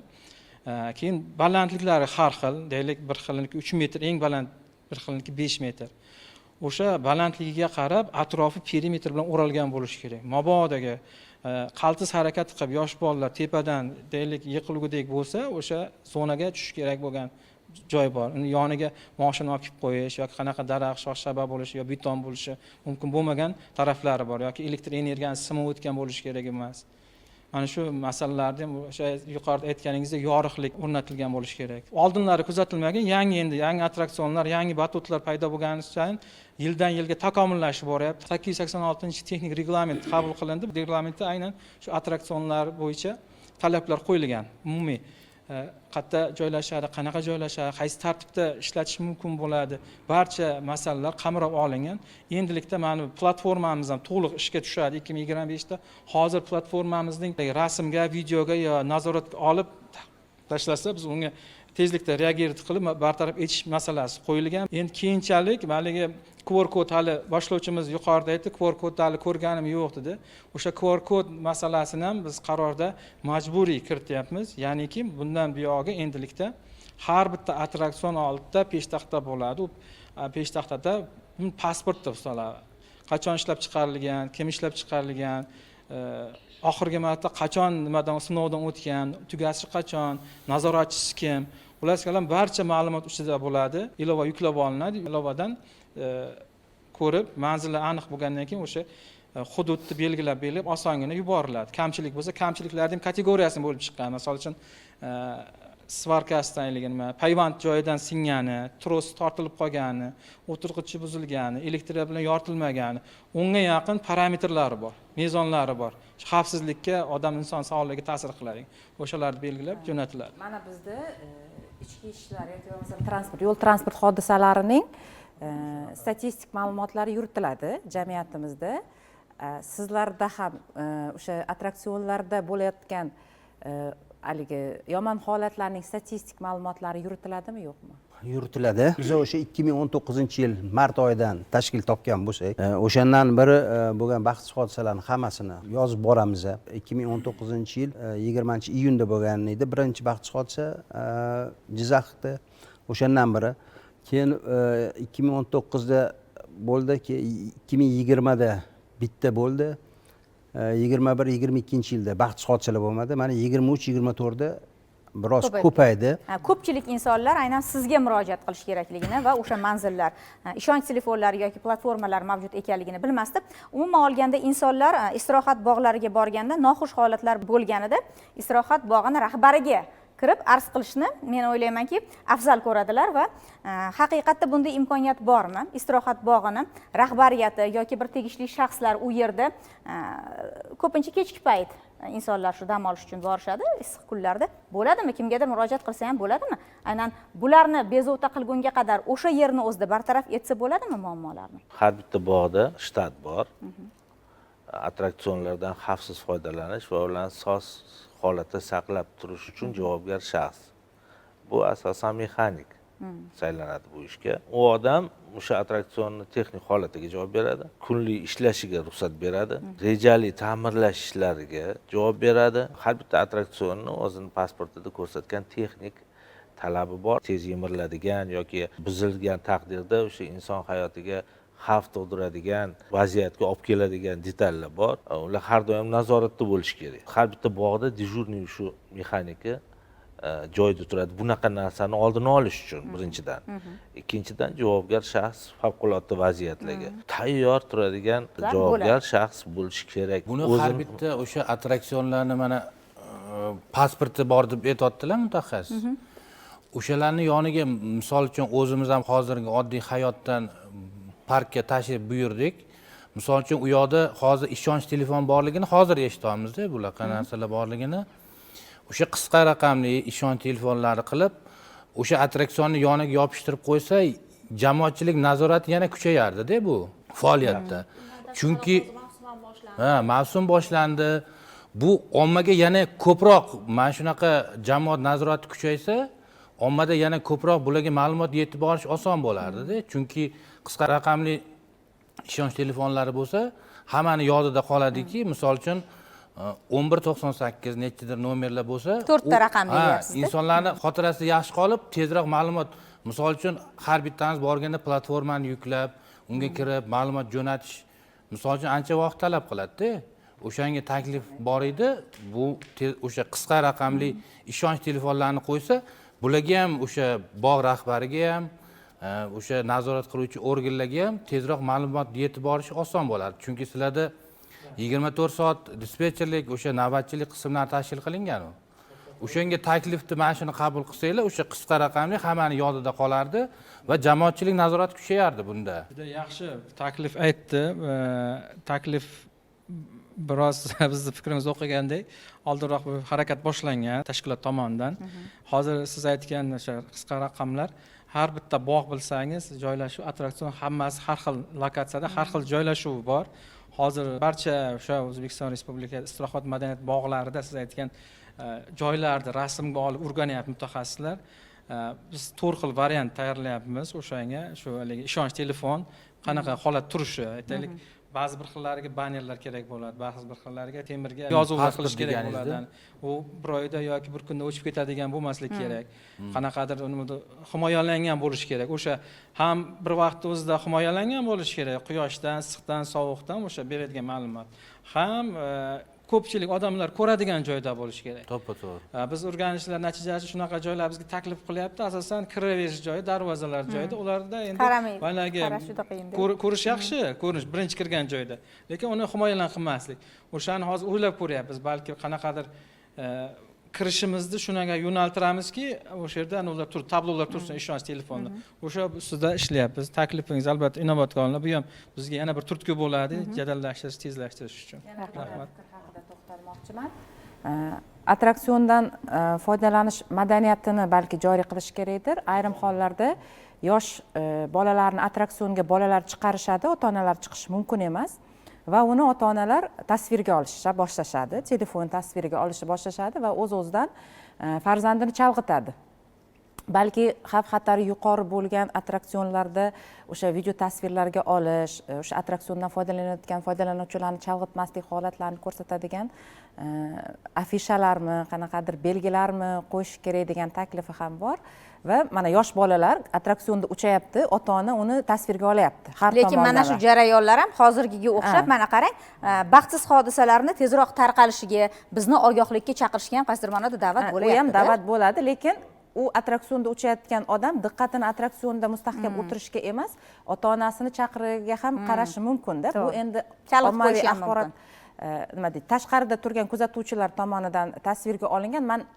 Keyin balandliklari har xil, deylik bir xilniki 3 metr, eng baland bir xilniki 5 metr. O'sha balandligiga qarab atrofi perimetr bilan o'ralgan bo'lishi kerak. Mabodoga qaltis harakat qilib yosh bolalar tepadan deylik yiqilgudek bo'lsa, o'sha zonaga tushish kerak bo'lgan joy bor. Uni yoniga mashina olib kelib qo'yish yoki qanaqa daraxt, shox-shaba bo'lishi yo beton bo'lishi mumkin bo'lmagan taraflari bor yoki elektr energiyasi simib o'tgan bo'lishi kerak emas. Mana shu masalalarda ham o'sha yuqorida aytganingizdek yorug'lik o'rnatilgan bo'lishi kerak. Oldinlari kuzatilmagan yangi attraksionlar, yangi batutlar paydo bo'lgani sayin yildan yilga takomillashib boryapti. 886-texnik reglament qabul qilindi. Bu reglamentda aynan shu attraksionlar bo'yicha talablar qo'yilgan. Umumiy qayerda joylashadi, qanaqa joylashadi, qaysi tartibda ishlatish mumkin bo'ladi, barcha masalalar qamrab olingan. Endilikda mana platformamiz ham to'liq ishga tushadi 2025da. Hozir platformamizning rasmga, videoga yo nazoratga olib tashlasa, biz unga tezlikda reagirovать qilib bartaraf etish masalasi qo'yilgan. Endi keyinchalik maligi QR kod hali boshlovchimiz yuqorida aytdi, QR kodni hali ko'rganim yo'q dedi. O'sha QR kod masalasini ham biz qarorda majburiy kirityapmiz. Ya'niki bundan buyog'i endilikda har bitta attraksion oldida peshtaxta bo'ladi. U peshtaxtada pasportda usaladi. Qachon ishlab chiqarilgan, kim ishlab chiqarilgan, oxirgi marta qachon nimadan sinovdan o'tgan, tugashi qachon, nazoratchisi kim, ular bilan barcha ma'lumot ustida bo'ladi. Ilova yuklab olinadi. Ilovadan ko'rib, manzili aniq bo'lgandan keyin o'sha hududni belgilab osongina yuboriladi. Kamchilik bo'lsa, kamchiliklarning kategoriyasini bo'lib chiqqan. Masalan uchun svarkasidan nima, payvand joyidan singani, tros tortilib qolgani, o'tirg'ichi buzilgani, elektriya bilan yoritilmagani, unga yaqin parametrlari bor, mezonlari bor. Xavfsizlikka, odam inson sog'ligiga ta'sir qiladi. O'shalarni belgilab jo'natiladi. Mana bizda ichki ishlar yoki masalan transport, yo'l transport hodisalarining statistik ma'lumotlari yuritiladi jamiyatimizda. Sizlarda ham o'sha attraksionlarda bo'layotgan haligi yomon holatlarning statistik ma'lumotlari yuritiladimi, yo'qmi? Yuritiladi. Biz o'sha 2019-yil mart oyidan tashkil topgan bo'lsak, o'shandan beri bo'lgan baxtsiz hodisalarning hammasini yozib boramiz. 2019-yil 20-iyunda bo'lgan edi birinchi baxtsiz hodisa Jizzaxda. O'shandan beri keyin 2019da bo'ldi, keyin 2020da bitta bo'ldi. 21-22-yilda baxtsiz hodisalar bo'lmadi. Mana 23-24da biroz ko'paydi. Ko'pchilik insonlar aynan sizga murojaat qilish kerakligini va o'sha manzillar, ishonch telefonlari yoki platformalar mavjud ekanligini bilmasdi. Umuman olganda insonlar istirohat bog'lariga borganda noxush holatlar bo'lganida istirohat bog'ini rahbariga kirib arz qilishni men o'ylaymanki afzal ko'radilar va haqiqatda bunday imkoniyat bormi? Istirohat bog'ini rahbariyati yoki bir tegishli shaxslar u yerda ko'pincha kechki payt insonlar shu dam olish uchun borishadi, issiq kunlarda bo'ladimi? Kimgadir murojaat qilsa ham bo'ladimi? Aynan bularni bezovta qilgunga qadar o'sha yerni o'zida bartaraf etsa bo'ladimi muammolarni? Har bitta bog'da shtat bor. Attraksionlardan xavfsiz foydalanish va ularni soz holatda saqlab turish uchun javobgar shaxs. bu asosan mexanik saylanadi bu ishga. U odam o'sha attraksionni texnik holatiga javob beradi, kunlik ishlashiga ruxsat beradi, rejali ta'mirlash ishlariga javob beradi. Har bitta attraksionni o'zini pasportida ko'rsatgan texnik talabi bor. Tez yemiriladigan yoki buzilgan taqdirda o'sha inson hayotiga xavf tug'diradigan vaziyatga olib keladigan detallar bor. Ular har doim nazoratda bo'lishi kerak. Har bitta bog'da dejurniy shu mexaniki joyda turadi. Bunaqa narsani oldini olish uchun birinchidan. Ikkinchidan javobgar shaxs favqulodda vaziyatlarga tayyor turadigan javobgar shaxs bo'lishi kerak. Buni har bitta o'sha attraksionlarni mana pasporti bor deb aytayotdilar mutaxassis. O'shalarni yoniga misol uchun o'zimiz ham hozirgi oddiy hayotdan parkka tashrif buyurdik. Misol uchun u yoqda hozir ishonch telefon borligini hozir eshityapmiz-da, bunaqa narsalar borligini. O'sha qisqa raqamli ishonch telefonlari qilib, o'sha attraksionni yoniga yopishtirib qo'ysa, jamoatchilik nazorati yana kuchayardi-da bu faoliyatda. Chunki mavsum boshlandi. Bu ommaga yana ko'proq mana shunaqa jamoat nazorati kuchaysa, ommada yana ko'proq bularga ma'lumot yetib borish oson bo'lardi-da. Chunki qisqa raqamli ishonch telefonlari bo'lsa, hammani yodida qoladiki, misol uchun 1198 nechidir nomerlar bo'lsa, 4 ta raqam deyapsiz-da. Insonlarni xotirasida yaxshi qolib, tezroq ma'lumot, misol uchun har bittamiz borganda platformani yuklab, unga kirib ma'lumot jo'natish, misol uchun ancha vaqt talab qiladi-da. O'shanga taklif bor edi. Bu o'sha qisqa raqamli ishonch telefonlarini qo'ysa, bularga ham o'sha bog' rahbariga ham, o'sha nazorat qiluvchi organlarga ham tezroq ma'lumot yetib borishi oson bo'ladi. Chunki sizlarda 24 soat dispetcherlik, o'sha navbatchilik qismlari tashkil qilingan. O'shanga taklifni mana shuni qabul qilsanglar, o'sha qisqa raqamli hammani yodida qolardi va jamoatchilik nazorati kuchayardi bunda. Juda yaxshi taklif aytdi. Taklif biroz bizni fikrimizni o'qigandek oldinroq bu harakat boshlangan tashkilot tomonidan. Hozir siz aytgan o'sha qisqa raqamlar har bitta bog' bilsangiz, joylashuv, attraksion hammasi har xil lokatsiyada, har xil joylashuv bor. Hozir barcha o'sha O'zbekiston Respublikasi istirohat madaniyat bog'larida siz aytgan joylarni rasmga olib o'rganyapti mutaxassislar. Biz 4 xil variant tayyorlayapmiz o'shanga, shu haligi ishonch telefon qanaqa holat turishi, aytaylik, ba'zi bir xillariga bannerlar kerak bo'ladi, ba'zi bir xillariga temirga yozuvlar qilish kerak bo'ladi. U bir oyda yoki bir kunda o'chib ketadigan bo'lmasligi kerak. Qanaqadir uni himoyalangan bo'lishi kerak. O'sha ham bir vaqtda o'zida himoyalangan bo'lishi kerak. Quyoshdan, issiqdan, sovuqdan o'sha beradigan ma'lumot. Ham ko'pchilik odamlar ko'radigan joyda bo'lishi kerak. To'ppa-to'g'ri. Biz o'rganishlar natijasi shunaqa joylar bizga taklif qilyapti. Asosan kiraverish joyi, darvozalar joyida, ularda endi managi ko'rish yaxshi, ko'rish birinchi kirgan joyda. Lekin uni himoyalan qilmaslik. O'shani hozir o'ylab ko'ryapmiz, balki qanaqadir kirishimizni shunaqa yo'naltiramizki, o'sha yerda ular tablolar tursin, ishonch telefonda. O'sha ustida ishlayapmiz. Taklifingiz albatta inobatga olinadi. Bu ham bizga yana bir turtki bo'ladi, jadallashtirish, tezlashtirish uchun. Rahmat. To'xtalmoqchiman. Attraksiondan foydalanish madaniyatini balki joriy qilish kerakdir. Ayrim hollarda yosh bolalarni attraksionga bolalar chiqarishadi, ota-onalar chiqish mumkin emas va uni ota-onalar tasvirga olishga boshlashadi, telefon tasvirga olishni boshlashadi va o'z-o'zidan farzandini chalg'itadi. Balki xavf-xatari yuqori bo'lgan attraksionlarda o'sha video tasvirlarga olish, o'sha attraksiondan foydalanayotgan foydalanuvchilarni chalg'itmaslik holatlarini ko'rsatadigan afishalarmi, qanaqadir belgilarmi qo'yish kerak degan taklifi ham bor. Va mana yosh bolalar attraksionda uchayapti, ota-ona uni tasvirga olyapti. Har tomonlama. Lekin mana shu jarayonlar ham hozirgiga o'xshab, mana qarang, baxtsiz hodisalarni tezroq tarqalishiga, bizni ogohlikka chaqirishga ham qaysidir ma'noda da'vat bo'lyapti. U ham da'vat bo'ladi, lekin u attraksionda uchayotgan odam diqqatini attraksionda mustahkam o'tirishga emas, ota-onasini chaqiriga ham qarashi mumkin-da. Bu endi ommaviy axborot nima deydi, tashqarida turgan kuzatuvchilar tomonidan tasvirga olingan. Men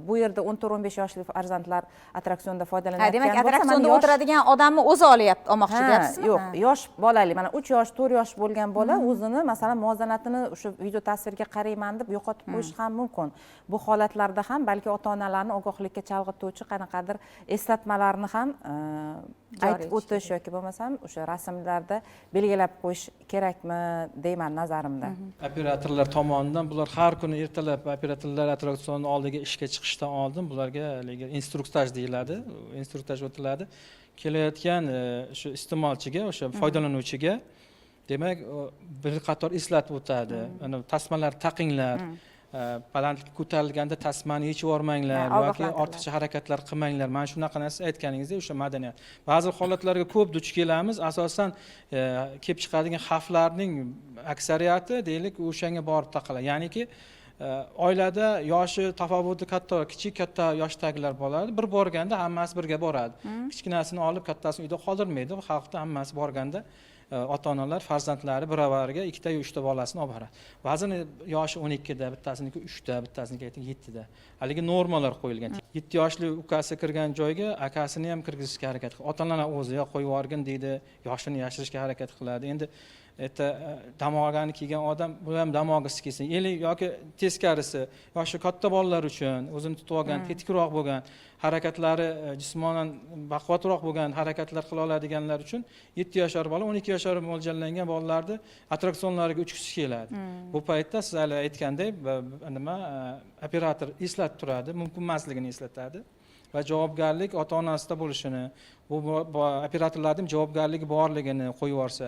bu yerda 14-15 yoshli farzandlar attraksionda foydalanayotgan bo'lsa, demak, attraksionda o'tiradigan odamni o'zi olyapti, olmoqchi deyapsizmi? Yo'q, yosh bolali, mana 3 yosh, 4 yosh bo'lgan bola o'zini, masalan, muvozanatini o'sha video tasvirga qarayman deb yo'qotib qo'yish ham mumkin. Bu holatlarda ham balki ota-onalarni ogohlikka chalg'ituvchi qanaqadir eslatmalarni ham aytib o'tish yoki bo'lmasam o'sha rasmlarda belgilab qo'yish kerakmi deyman nazarimda. Operatorlar tomonidan bular har kuni ertalab operatorlar attraksion oldiga ishga chiqishdan oldin bularga haligi instruktaj deyiladi, instruktaj o'tiladi. Kelayotgan shu iste'molchiga, o'sha foydalanuvchiga demak bir qator eslatib o'tadi. Ana tasmalar taqinglar, balandlikka ko'tarilganda tasmani yechib yubormanglar yoki ortiqcha harakatlar qilmanglar. Mana shunaqa narsa aytganingizdek o'sha madaniyat. Ba'zi holatlarga ko'p duch kelamiz. Asosan kelib chiqadigan xavflarning aksariyati deylik o'shanga borib taqaladi. Ya'niki oilada yoshi tafovuti katta, kichik, katta yoshdagilar bo'ladi. Bir borganda hammasi birga boradi. Kichkinasini olib kattasini uyda qoldirmaydi. Xalqda hammasi borganda ota-onalar farzandlari birovariga ikkita yo uchta bolasini olib boradi. Ba'zan yoshi 12 da, bittasiniki 3 da, bittasiniki 7 da. Haligi normalar qo'yilgan. 7 yoshli ukasi kirgan joyga akasini ham kirgizishga harakat qiladi. Ota-onalar o'zi yo qo'yib yuborgin deydi, yoshini yashirishga harakat qiladi. Endi damog'ani kiygan odam bu ham damog'isi kelsin. Yoki teskarisi, yoshi katta bolalar uchun o'zini tutib olgan, tetikroq bo'lgan, harakatlari jismonan baquvvatroq bo'lgan harakatlar qila oladiganlar uchun 7 yoshar bola, 12 yoshar mo'ljallangan bolalarni attraksionlariga uchgisi keladi. Bu paytda siz hali aytgandek nima operator eslatib turadi, mumkin emasligini eslatadi va javobgarlik ota-onasida bo'lishini, bu operatorlarning javobgarligi borligini qo'yib yuborsa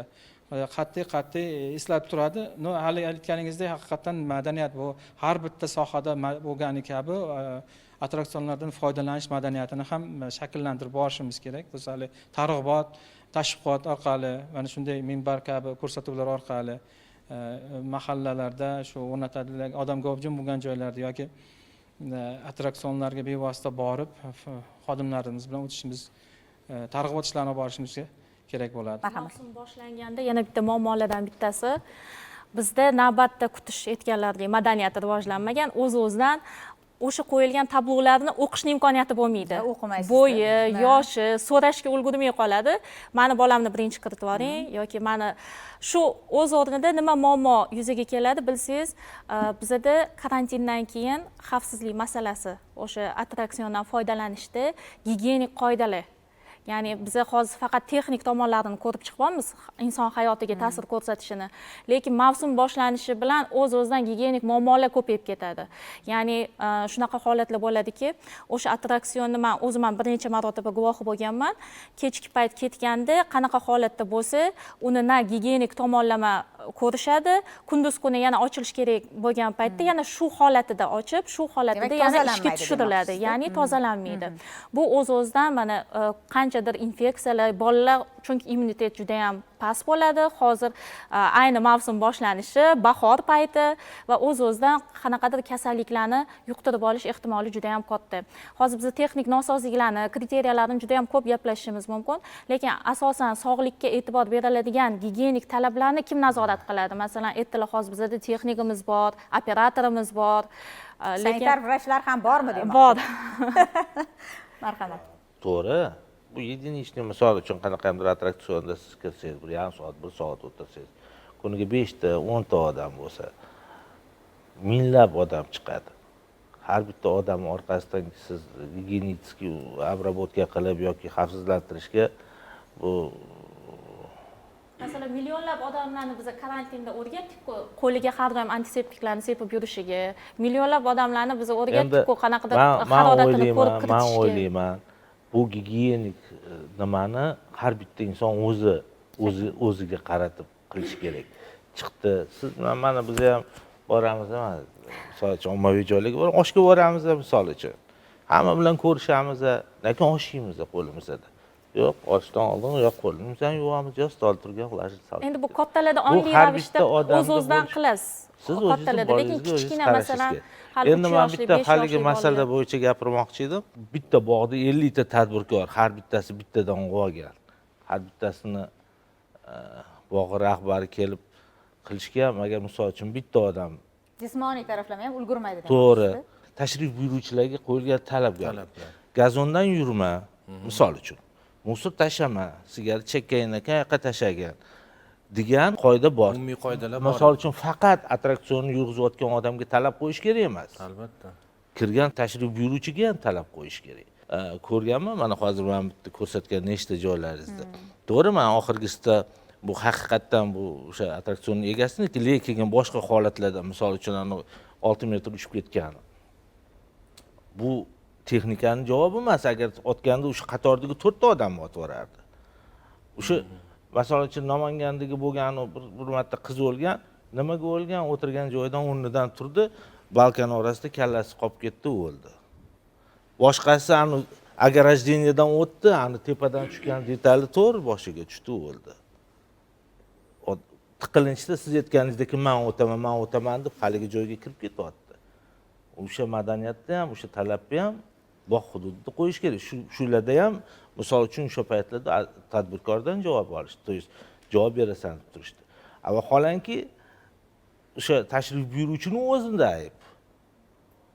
qat'iy eslatib turadi. Hali aytganingizdek haqiqatan madaniyat bu har bitta sohada bo'lgani kabi attraksionlardan foydalanish madaniyatini ham shakllantirib borishimiz kerak. Biz hali targ'ibot, tashviqot orqali, mana shunday minbar kabi ko'rsatuvlar orqali mahallalarda shu o'rnatilgan odam gavjum bo'lgan joylarda yoki attraksionlarga bevosita borib xodimlarimiz bilan o'tishimiz, targ'ibot ishlarini borishimiz kerak bo'ladi. Mavsum boshlanganda yana bitta muammolardan bittasi bizda navbatda kutish aytganlaridek madaniyati rivojlanmagan, o'z-o'zidan o'sha qo'yilgan tablolarni o'qishning imkoniyati bo'lmaydi. O'qimaysiz. Bo'yi, yoshi, so'rashga ulgurmay qoladi. Mani bolamni birinchi kiritib yuboring yoki mani shu o'z o'rnida nima muammo yuzaga keladi bilsangiz, bizada karantindan keyin xavfsizlik masalasi, o'sha attraksiondan foydalanishda gigiyenik qoidalar. Ya'ni biz hozir faqat texnik tomonlarini ko'rib chiqyapmiz, inson hayotiga ta'sir ko'rsatishini. Lekin mavsum boshlanishi bilan o'z-o'zidan gigiyenik muammolar ko'payib ketadi. Ya'ni shunaqa holatlar bo'ladiki, o'sha attraksionni men o'zim ham bir necha marotaba guvohi bo'lganman. Kechki payt ketganda qanaqa holatda bo'lsa, uni na gigiyenik tomonlama ko'rishadi, kunduz kuni yana ochilish kerak bo'lgan paytda yana shu holatida ochib, shu holatida yana ishga tushiriladi, ya'ni tozalanmaydi. Bu o'z-o'zidan mana qanchadir infeksiyalar, bolalar chunki immunitet juda ham past bo'ladi. Hozir ayni mavsum boshlanishi, bahor payti va o'z-o'zidan qanaqadir kasalliklarni yuqtirib olish ehtimoli juda ham katta. Hozir biz texnik nosozliklarni, kriteriyalarni juda ham ko'p gaplashishimiz mumkin, lekin asosan sog'likka e'tibor beriladigan gigiyenik talablarni kim nazorat qiladi? Masalan, ertalar hozir bizda texnikimiz bor, operatorimiz bor, sanitar vrachlar ham bormi demoqchi? Bor. Marhamat. To'g'ri. Bu единичный misol uchun qanaqadir attraksionda siz kirsangiz, 1,5 soat, 1 soat o'tirsangiz, kuniga 5 ta, 10 ta odam bo'lsa, minglab odam chiqadi. Har bitta odam orqasidan siz gigiyenический обработка qilib yoki xavfsizlantirishga bu masalan millionlab odamlarni biz karantinda o'rgatdik-ku, qo'liga har doim antiseptiklarni sepib yurishiga, millionlab odamlarni biz o'rgatdik-ku, qanaqadir haroratini ko'rib kiritishga. Men o'ylayman, bu gigiyenik nimani har bitta inson o'ziga qaratib qilish kerak. Chiqdi, siz mana biz ham boramiz, misol uchun ommaviy joylarga boramiz, oshga boramiz misol uchun. Hamma bilan ko'rishamiz, lekin osh yeymiz qo'limizda. Yo'q, oshdan oldin yo'q qo'limizni yuvamiz, yo stol turgan g'ajit solib. Endi bu kattalarda ongli ravishda o'z-o'zidan qilasiz. Siz kattalarda, lekin kichkina masalan endi men bitta haligi masala bo'yicha gapirmoqchi edim. Bitta bog'da 50 ta tadbirkor, har bittasi bittadan olgan. Har bittasini bog' rahbari kelib qilishga ham agar misol uchun bitta odam Jismoniy taraflama ham ulgurmaydi. To'g'ri. Tashrif buyuruvchilarga qo'yilgan talablar. Gazondan yurma, misol uchun. Musor tashlama, sigaret chekkan ekan, yoqqa tashlagan degan qoida bor. Umumiy qoidalar bor. Misol uchun faqat attraksionni yurg'izayotgan odamga talab qo'yish kerak emas. Albatta. Kirgan tashrif buyuruvchiga ham talab qo'yish kerak. Ko'rganman, mana hozir men bitta ko'rsatgan nechta joylaringizda. To'g'ri, men oxirgisida bu haqiqatdan bu o'sha attraksionning egasiniki, lekin boshqa holatlarda, misol uchun 6 metr uchib ketgan bu texnikani javobi emas. Agar otganda o'sha qatordagi 4 ta odam otib yuborardi. O'sha masalan uchun Namangandagi bo'lgan bir marta qiz o'lgan, nimaga o'lgan? O'tirgan joyidan o'rnidan turdi, balkon orasida kallasi qolib ketdi, o'ldi. Boshqasi ani ограждениеdan o'tdi, ani tepadan tushgan detali to'g'ri boshiga tushdi, o'ldi. Tiqilinchda siz aytganingizdek men o'taman deb haligi joyga kirib ketyapti. O'sha madaniyatda ham, o'sha talabni ham bog' hududida qo'yish kerak. Shularda ham misol uchun o'sha paytlarda tadbirkordan javob olishdi, to есть javob berasan deb turishdi. Vaholanki o'sha tashrif buyuruvchining o'zida ayb.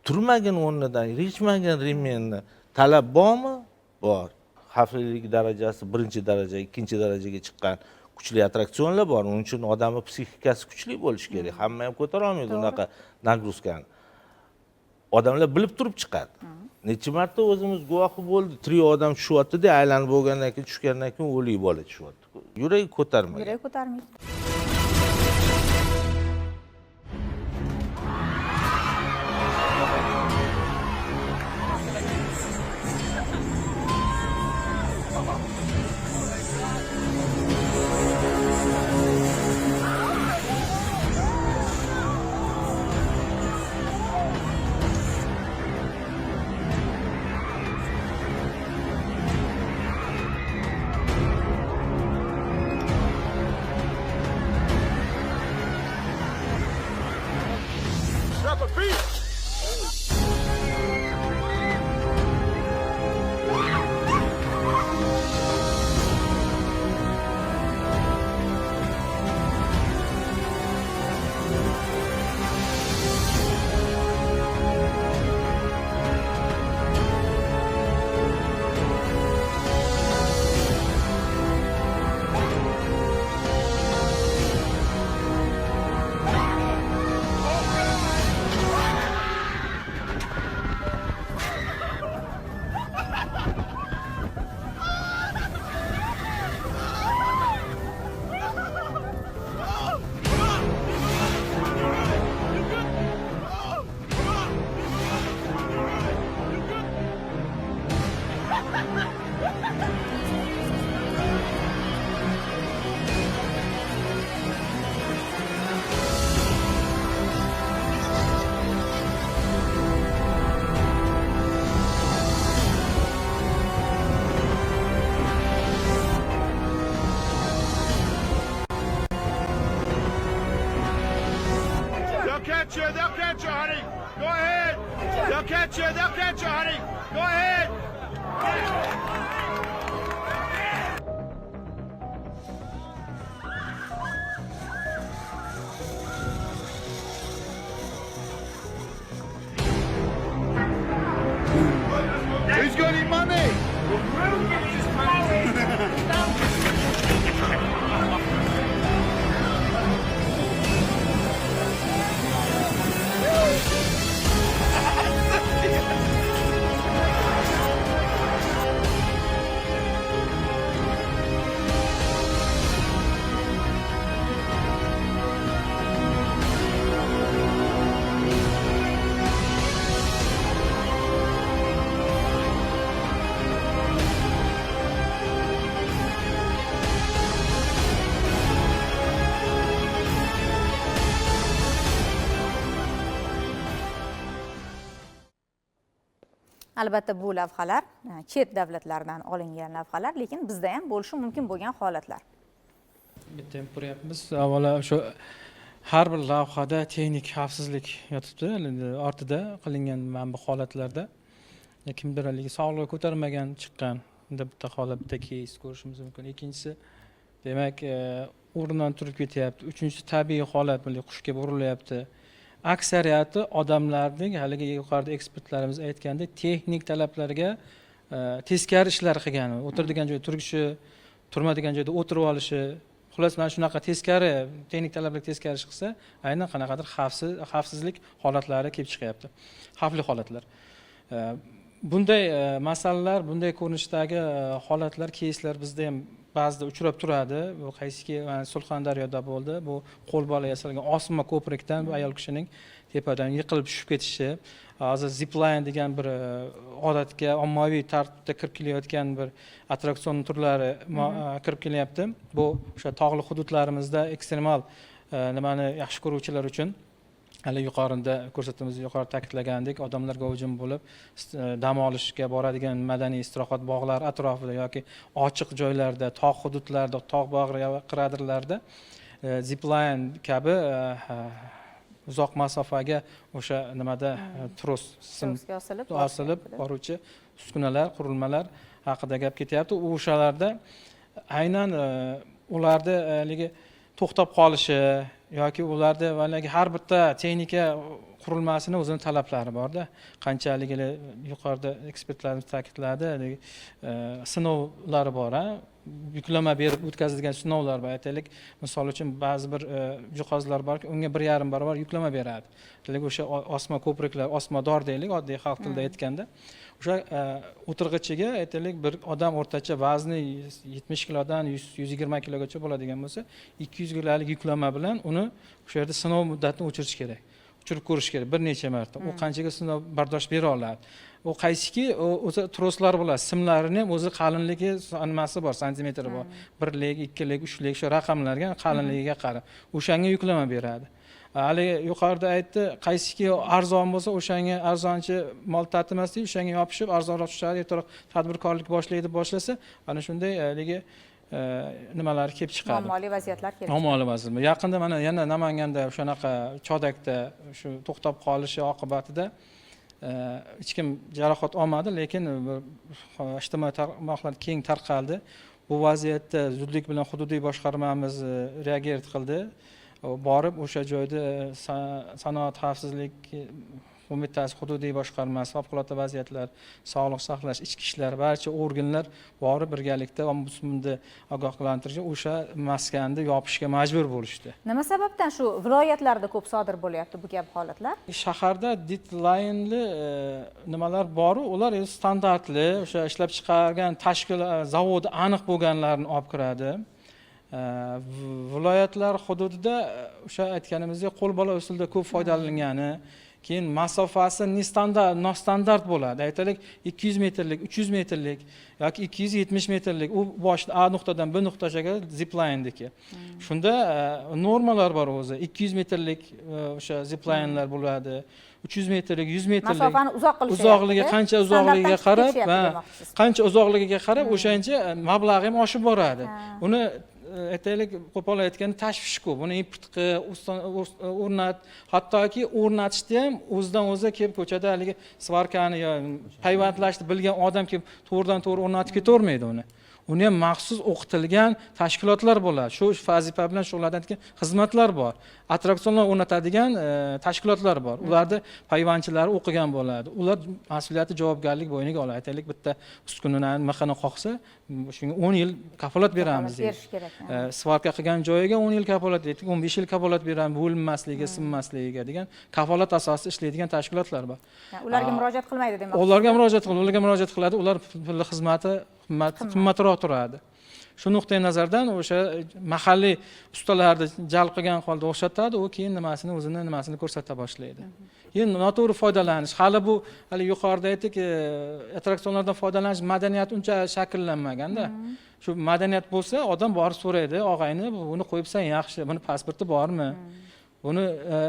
Turmagin o'rnidan, yechmagin remenni. Talab bormi? Bor. Xavflilik darajasi 1-daraja, 2-darajaga chiqqan kuchli attraksionlar bor. Uning uchun odamning psixikasi kuchli bo'lishi kerak. Hamma ham ko'tara olmaydi unaqa nagruzkani. Odamlar bilib turib chiqadi. Necha marta o'zimiz guvohi bo'ldi, trio odam tushyapti-da, aylanib bo'lgandan keyin tushgandan keyin o'lik bola tushyapti. Yuragi ko'tarmaydi. Yuragi ko'tarmaydi. They'll catch you, honey. Go ahead. They'll catch you, honey. Go ahead. Who's got any money? Albatta bu lavhalar chet davlatlardan olingan lavhalar, lekin bizda ham bo'lishi mumkin bo'lgan holatlar. Bitta ham ko'ryapmiz. Avvalo o'sha har bir lavhada texnik xavfsizlik yotibdi, ortida qilingan mana bu holatlarda. Kimdir haligi sog'lig'i ko'tarmagan chiqqan, unda bitta holat, bitta keys ko'rishimiz mumkin. Ikkinchisi, demak, o'rnidan turib ketyapti. Uchinchisi, tabiiy holat, bunday qush kelib urilyapti. Aksariyati odamlarning haligi yuqorida ekspertlarimiz aytgandek texnik talablarga teskari ishlar qilgan, o'tiradigan joyda turgishi, turmadigan joyda o'tirib olishi, xullas mana shunaqa teskari texnik talablarga teskari ish qilsa, aynan qanaqadir xavfsizlik holatlari kelib chiqyapti. Xavfli holatlar. Bunday masalalar, bunday ko'rinishdagi holatlar, keyslar bizda ham ba'zida uchrab turadi. Bu qaysiki Surxondaryoda bo'ldi. Bu qo'l bola yasalgan osma ko'prikdan bu ayol kishining tepadan yiqilib tushib ketishi. Hozir zipline degan bir odatga ommaviy tartibda kirib kelayotgan bir attraksion turlari kirib kelyapti. Bu o'sha tog'li hududlarimizda ekstremal nimani yaxshi ko'ruvchilar uchun hali yuqorida ko'rsatuvimizda yuqorida ta'kidlagandek odamlarga hujum bo'lib dam olishga boradigan madaniy istirohat bog'lari atrofida yoki ochiq joylarda, tog' hududlarda, tog' bag'ri va qiradirlarda zipline kabi uzoq masofaga o'sha nimada trosga osilib boruvchi uskunalar, qurilmalar haqida gap ketyapti. O'shalarda aynan ularda haligi to'xtab qolishi yoki ularda valagi har bitta texnika qurilmasini o'zini talablari borda. Qanchalik yuqorida ekspertlarimiz ta'kidladi, sinovlari bor. Yuklama berib o'tkazilgan sinovlar bor. Aytaylik, misol uchun ba'zi bir jihozlar borki, unga 1,5 barobar yuklama beradi. Aytaylik, o'sha osma ko'priklar, osmodor deylik, oddiy xalq tilida aytganda. O'sha o'tirg'ichiga aytaylik bir odam o'rtacha vazni 70 kilodan 120 kilogacha bo'ladigan bo'lsa, 200 kiloluk yuklama bilan uni o'sha yerda sinov muddatini o'chirish kerak. Uchirib ko'rish kerak bir necha marta. U qanchaga sinov bardosh bera oladi. U qaysiki o'zi troslar bo'ladi. Simlarini ham o'zi qalinligi nimasi bor, santimetri bor. 1lik, 2lik, 3lik shu raqamlarga qalinligiga qarab o'shanga yuklama beradi. Hali yuqorida aytdi, qaysiki arzon bo'lsa, o'shanga arzonchi mol tatimasdan o'shanga yopishib arzonroq tushadi, ertaroq tadbirkorlik boshlaydi, boshlasa, ana shunday haligi nimalar kelib chiqadi. Muammoli vaziyatlar kelib chiqadi. Muammoli vaziyat. Yaqinda mana yana Namanganda shunaqa Chodakda shu to'xtab qolishi oqibatida hech kim jarohat olmadi, lekin ijtimoiy tarmoqlar keng tarqaldi. Bu vaziyatda zudlik bilan hududiy boshqarmamiz reagiya qildi. Borib o'sha joyda sanoat xavfsizlik qo'mitasi, hududiy boshqarmasi, favqulodda vaziyatlar, sog'liqni saqlash, ichki ishlar barcha organlar borib birgalikda ombudsmanni ogohlantirishi o'sha maskanni yopishga majbur bo'lishdi. Nima sababdan shu viloyatlarda ko'p sodir bo'lyapti bu kabi holatlar? Shaharda deadline'li nimalar bor, ular standartli, o'sha ishlab chiqargan tashkilot zavodi aniq bo'lganlarni olib kiradi. Viloyatlar hududida o'sha aytganimizdek qo'l bola usulda ko'p foydalangani, keyin masofasi nostandart bo'ladi. Aytaylik 200 metrlik, 300 metrlik yoki 270 metrlik u boshda A nuqtadan B nuqtagacha ziplinedagi. Shunda normalar bor o'zi. 200 metrlik o'sha ziplinelar bo'ladi. 300 metrlik, 100 metrlik masofani uzoq qilish uzoqligiga qancha uzoqligiga qarab va qancha uzoqligiga qarab o'shancha mablag' ham oshib boradi. Uni aytaylik qo'pol aytganda tashvish ko'p. Buni impirtqi o'rnat, hattoki o'rnatishda ham o'zidan o'zi kelib ko'chada haligi svarkani yo payvandlashni bilgan odam kelib to'g'ridan-to'g'ri o'rnatib ketavermaydi uni. Uni ham maxsus o'qitilgan tashkilotlar bo'ladi. Shu vazifa bilan shug'ullanadigan xizmatlar bor. Attraksionlar o'rnatadigan tashkilotlar bor. Ularda payvandchilari o'qigan bo'ladi. Ular mas'uliyati, javobgarlik bo'yniga oladi. Aytaylik bitta uskunani mixini qoqsa, shunga 10 yil kafolat beramiz deydi. Svarka qilgan joyiga 10 yil kafolat deydi, 15 yil kafolat beramiz, bo'linmasligiga, sinmasligiga degan kafolat asosida ishlaydigan tashkilotlar bor. Ularga murojaat qilmaydi demoqchi. Ularga murojaat qiladi. Ular pul xizmati qimmatroq turadi. Shu nuqtai nazardan o'sha mahalliy ustalarni jalb qilgan holda o'xshatadi, u keyin nimasini ko'rsata boshlaydi. Keyin noto'g'ri foydalanish, hali bu hali yuqorida aytdik, attraksionlardan foydalanish madaniyati uncha shakllanmaganda. Shu madaniyat bo'lsa, odam borib so'raydi, og'ayni, buni qo'yibsan yaxshi, buni pasporti bormi? Buni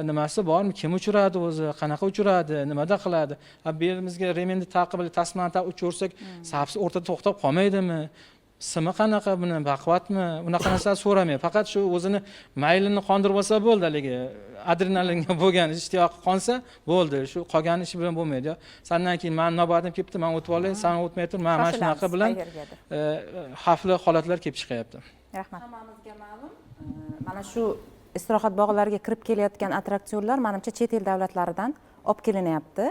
nimasi bormi? Kim uchiradi o'zi? Qanaqa uchiradi? Nimada qiladi? Bu yerimizga remenni taqib, tasmani uchirsak, safsi o'rtada to'xtab qolmaydimi? Simi qanaqa, buni baquvvatmi? Unaqa narsalar so'ramaydi. Faqat shu o'zini maylini qondirib olsa bo'ldi, haligi adrenalinga bo'lgan ishtiyoqi qonsa bo'ldi. Shu qolgan ishi bilan bo'lmaydi. Sandan keyin men navbatim kelibdi, men o'tib olay, sen o'tmay tur, men mana shunaqa bilan xavfli holatlar kelib chiqyapti. Rahmat. Hammamizga ma'lum, mana shu istirohat bog'lariga kirib kelayotgan attraksionlar menimcha chet el davlatlaridan olib kelinyapti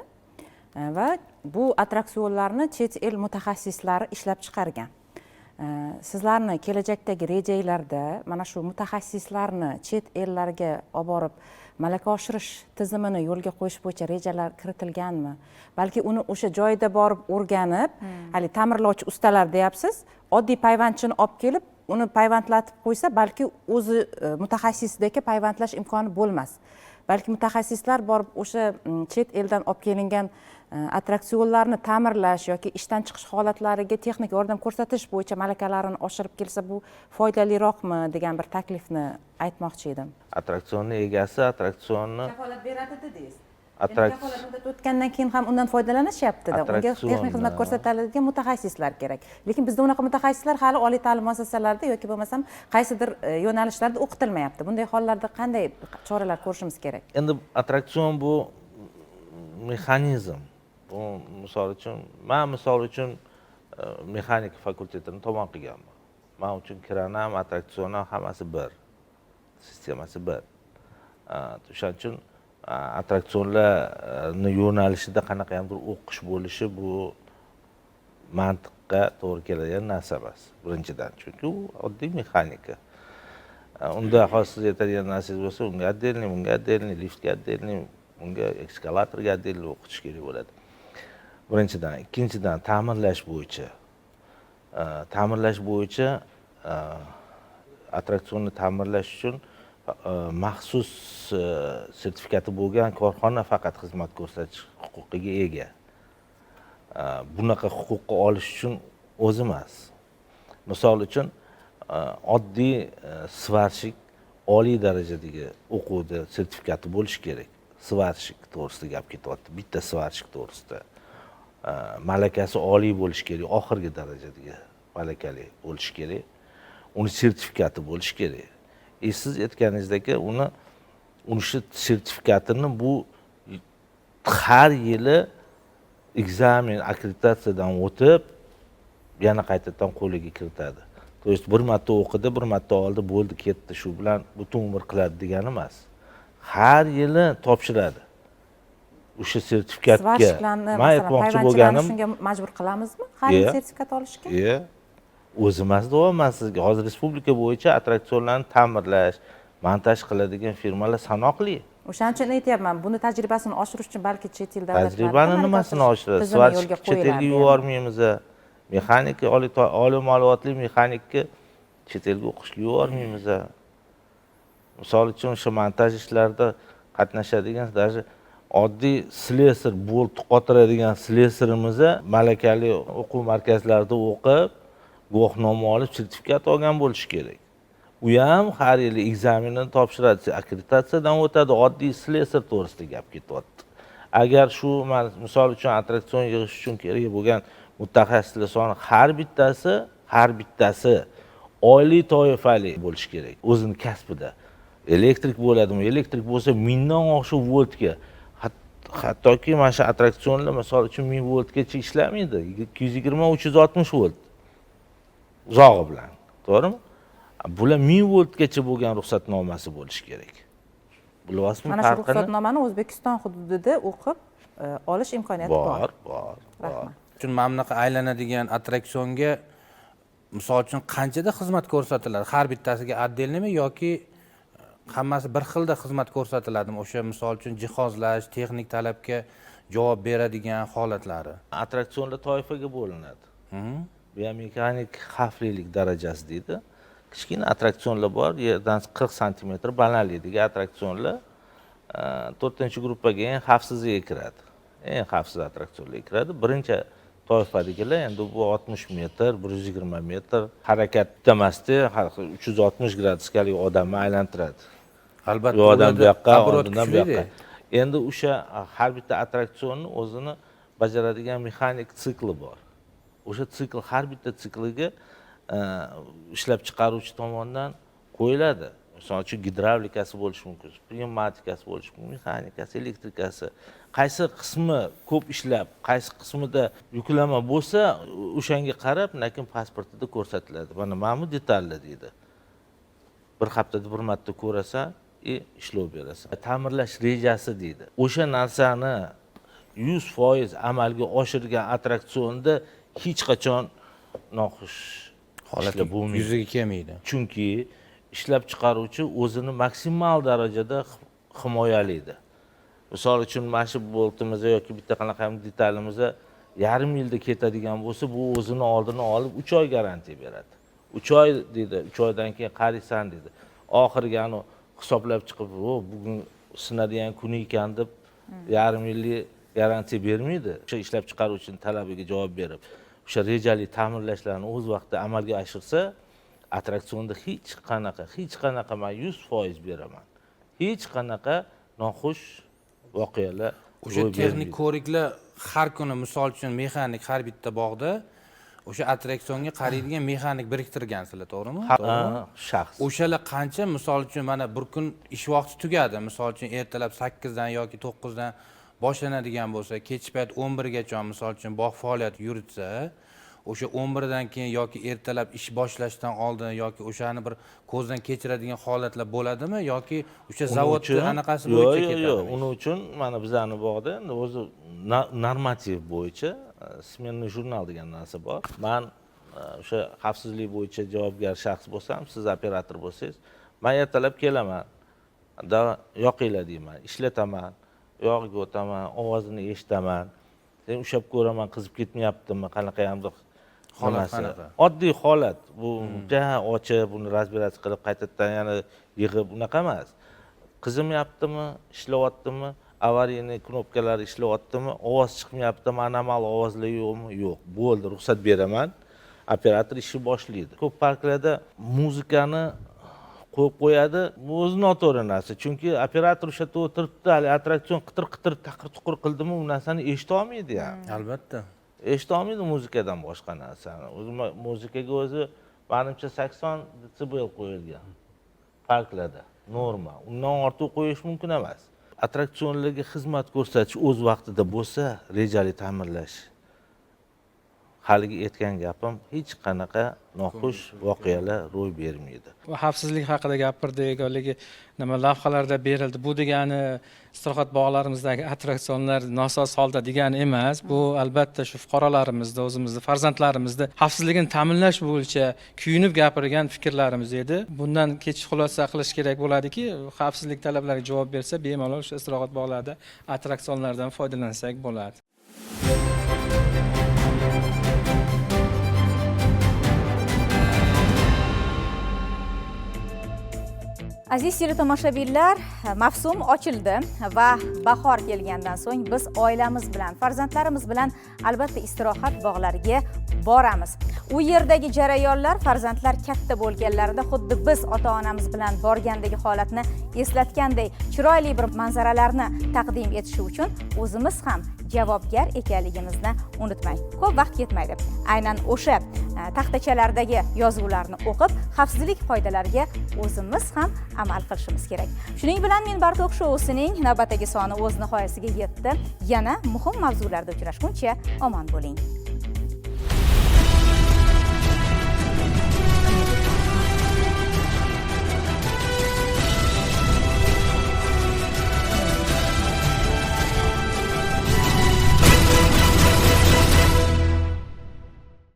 va bu attraksionlarni chet el mutaxassislari ishlab chiqargan. sizlarni kelajakdagi rejanglarda mana shu mutaxassislarni chet ellarga olib borib malaka oshirish tizimini yo'lga qo'yish bo'yicha rejalar kiritilganmi? Balki uni o'sha joyda borib o'rganib, hali ta'mirlovchi ustalar deyapsiz, oddiy payvandchini olib kelib, uni payvandlatib qo'ysa, balki o'zi mutaxassisdagi payvandlash imkoni bo'lmas. Balki mutaxassislar borib o'sha chet eldan olib kelingan attraksionlarni ta'mirlash yoki ishdan chiqish holatlariga texnik yordam ko'rsatish bo'yicha malakalarini oshirib kelsa, bu foydaliroqmi degan bir taklifni aytmoqchi edim. Attraksionni egasi attraksionni Kafolat beradi dedingiz. Attrak- Kafolat muddati o'tgandan keyin ham undan foydalanishyapti-da. Unga Attraksion- texnik xizmat ko'rsatadigan mutaxassislar kerak. Lekin bizda unaqa mutaxassislar hali oliy ta'lim muassasalarida yoki bo'lmasam qaysidir yo'nalishlarda o'qitilmayapti. Bunday hollarda qanday choralar ko'rishimiz kerak? Endi attraksion bu mexanizm. Bu misol uchun mexanika fakultetini tomon qilganman. Men uchun kran ham, attraksion ham hammasi bir. Sistemasi bir. O'shaning uchun attraksionlarni yo'nalishida qanaqadir o'qish bo'lishi bu mantiqqa to'g'ri keladigan narsa emas. Birinchidan, chunki u oddiy mexanika. Unda hozir siz aytadigan narsangiz bo'lsa, unga отдельный, bunga отдельный, liftga отдельный, unga eskalatorga отдельный o'qitish kerak bo'ladi. Birinchidan, ikkinchidan ta'mirlash bo'yicha attraksionni ta'mirlash uchun maxsus sertifikati bo'lgan korxona faqat xizmat ko'rsatish huquqiga ega. Bunaqa huquqni olish uchun o'zi emas. Misol uchun oddiy svarshik oliy darajadagi o'quvda sertifikati bo'lishi kerak. Svarshik to'g'risida gap ketyapti. Bitta svarshik to'g'risida. Malakasi oliy bo'lishi kerak, oxirgi darajadagi malakali bo'lishi kerak. Uni sertifikati bo'lishi kerak. Siz aytganingizdek, uni shu sertifikatini bu har yili ekzamen, akkreditatsiyadan o'tib, yana qaytadan qo'liga kiritadi. To есть bir marta o'qidi, bir marta oldi, bo'ldi, ketdi, shu bilan butun umr qiladi degani emas. Har yili topshiradi. O'sha sertifikatga men aytmoqchi bo'lganim, shunga majbur qilamizmi? Har yil sertifikat olishga? O'zi emas, deyapman sizga. Hozir respublika bo'yicha attraksionlarni ta'mirlash, montaj qiladigan firmalar sanoqli. O'shaning uchun aytyapman, buni tajribasini oshirish uchun balki chet el davlatlarida tajribani nimasini oshiradi? Svarshik chet elga yubormaymiz. Mexanika, oliy ma'lumotli mexanikka chet elga o'qishga yubormaymiz. Misol uchun o'sha montaj ishlarida qatnashadigan даже oddiy slesar, bolt qotiradigan slesarimiz malakali o'quv markazlarida o'qib, guvohnoma olib, sertifikat olgan bo'lishi kerak. U ham har yili ekzamenini topshiradi, akkreditatsiyadan o'tadi, oddiy slesar to'g'risida gap ketyapti. Agar shu misol uchun attraksion yig'ish uchun kerak bo'lgan mutaxassislar soni har bittasi oliy toifali bo'lishi kerak o'zini kasbida. Elektrik bo'ladimi? Elektrik bo'lsa 1000 dan oshiq voltga, hattoki mana shu attraksionlar misol uchun 1000 voltgacha ishlamaydi. 220-360 volt uzog'i bilan, to'g'rimi? Bular 1000 voltgacha bo'lgan ruxsatnomasi bo'lishi kerak. Bilasizmi farqini? Mana shu ruxsatnomani O'zbekiston hududida o'qib olish imkoniyati bor. Bor. Chun mana bunaqa aylanadigan attraksionga misol uchun qanchada xizmat ko'rsatiladi? Har bittasiga отдельныйmi yoki hammasi bir xilda xizmat ko'rsatiladimi? O'sha misol uchun jihozlash, texnik talabga javob beradigan holatlari. Attraksionlar toifaga bo'linadi. Biomexanik xavflilik darajasi deydi. Kichkina attraksionlar bor, yerdan 40 sm balandlikdagi attraksionlar 4-gruppaga eng xavfsiziga kiradi. Eng xavfsiz attraksionlar kiradi. Birinchi toifadagilar endi bu 60 metr, 120 metr harakat emasdi, 360 graduskalik odamni aylantiradi. Albatta, odam bu yoqqa, odamdan bu yoqqa. Endi o'sha har bitta attraksionni o'zini bajaradigan mexanik sikli bor. O'sha sikl har bitta sikliga ishlab chiqaruvchi tomonidan qo'yiladi. Misol uchun gidravlikasi bo'lishi mumkin, pnevmatikasi bo'lishi mumkin, mexanikasi, elektrikasi. Qaysi qismi ko'p ishlab, qaysi qismida yuklama bo'lsa, o'shanga qarab, lekin pasportida ko'rsatiladi. Mana bu detalli deydi. Bir haftada bir marta ko'rasan, ishlov berasan. Ta'mirlash rejasi deydi. O'sha narsani 100% amalga oshirgan attraksionda hech qachon noxush holat ishlab bo'lmaydi. yuzaga kelmaydi. Chunki ishlab chiqaruvchi o'zini maksimal darajada himoyalaydi. Misol uchun mana shu boltimizda yoki bitta qanaqa detalimizda yarim yilda ketadigan bo'lsa, bu o'zini oldini olib 3 oy garantiya beradi. 3 oy dedi, 3 oydan keyin qaraysan dedi. Oxirgi hisoblab chiqib, bugun sinadigan kuni ekan deb yarim yillik garantiya bermaydi. O'sha ishlab chiqaruvchining talabiga javob berib, o'sha rejali ta'mirlashlarni o'z vaqtida amalga oshirsa, attraksionda hech qanaqa men 100% beraman. Hech qanaqa noxush voqealar O'sha texnik ko'riklar har kuni misol uchun mexanik har bitta bog'da o'sha attraksionga qaraydigan mexanik biriktirgansizlar, to'g'rimi? Shaxs. O'shalar qancha? Misol uchun mana bir kun ish vaqti tugadi. Misol uchun ertalab 8 dan yoki 9 dan boshlanadigan bo'lsa, kech payt 11 gacha misol uchun bog' faoliyat yuritsa, o'sha 11 dan keyin yoki ertalab ish boshlashdan oldin yoki o'shani bir ko'zdan kechiradigan holatlar bo'ladimi yoki o'sha zavodni anaqasi bo'yicha ketadimi? Yo'q, uning uchun mana bizning bog'da o'zi normativ bo'yicha smenный jurnal degan narsa bor. Men o'sha xavfsizlik bo'yicha javobgar shaxs bo'lsam, siz operator bo'lsangiz, men ertalab kelaman, yoqinglar deyman, ishlataman, yog'iga o'taman, ovozini eshitaman. Sen ushab ko'raman, qizib ketmayaptimi, qanaqa hamdir holat. Oddiy holat. Bu ochib, buni razberatsiya qilib qaytadan yana yig'ib unaqa emas. Qizimayaptimi, ishlayaptimi, avariyani knopkalari ishlayaptimi, ovoz chiqmayaptimi, anomal ovozlar yo'qmi? Yo'q. Bo'ldi, ruxsat beraman. Operator ishni boshlaydi. Ko'p parklarda muzikani qo'yib qo'yadi. Bu o'zi noto'g'ri narsa. Chunki operator o'sha yerda o'tiribdi, hali attraksion qitir-qitir, taqir-tuqur qildimi, u narsani eshita olmaydi ham. Albatta. Eshita olmaydi muzikadan boshqa narsani. O'zi muzikaga o'zi menimcha 80 desibel qo'yilgan. Parklarda norma. Undan ortiq qo'yish mumkin emas. Attraksionlarga xizmat ko'rsatish o'z vaqtida bo'lsa, rejali ta'mirlash. Haligi aytgan gapim hech qanaqa noxush voqealar ro'y bermaydi. Xavfsizlik haqida gapirdik, haligi nima lavhalarda berildi. Bu degani istirohat bog'larimizdagi attraksionlar nosoz holda degani emas. Bu albatta shu fuqarolarimizni, o'zimizni, farzandlarimizni xavfsizligini ta'minlash bo'yicha kuyunib gapirgan fikrlarimiz edi. Bundan kechish xulosa qilish kerak bo'ladiki, xavfsizlik talablariga javob bersa, bemalol o'sha istirohat bog'larida attraksionlardan foydalansak bo'ladi. Aziz teletomoshabinlar, mavsum ochildi va bahor kelgandan so'ng biz oilamiz bilan, farzandlarimiz bilan albatta istirohat bog'lariga boramiz. U yerdagi jarayonlar farzandlar katta bo'lganlarida xuddi biz ota-onamiz bilan borgandagi holatni eslatganday chiroyli bir manzaralarni taqdim etishi uchun o'zimiz ham javobgar ekanligimizni unutmang. Ko'p vaqt ketmaydi. Aynan o'sha taxtachalardagi yozuvlarni o'qib, xavfsizlik qoidalariga o'zimiz ham amal qilishimiz kerak. Shuning bilan Men Bartoq shousining navbatdagi soni o'z nihoyasiga yetdi. Yana muhim mavzularda uchrashguncha omon bo'ling.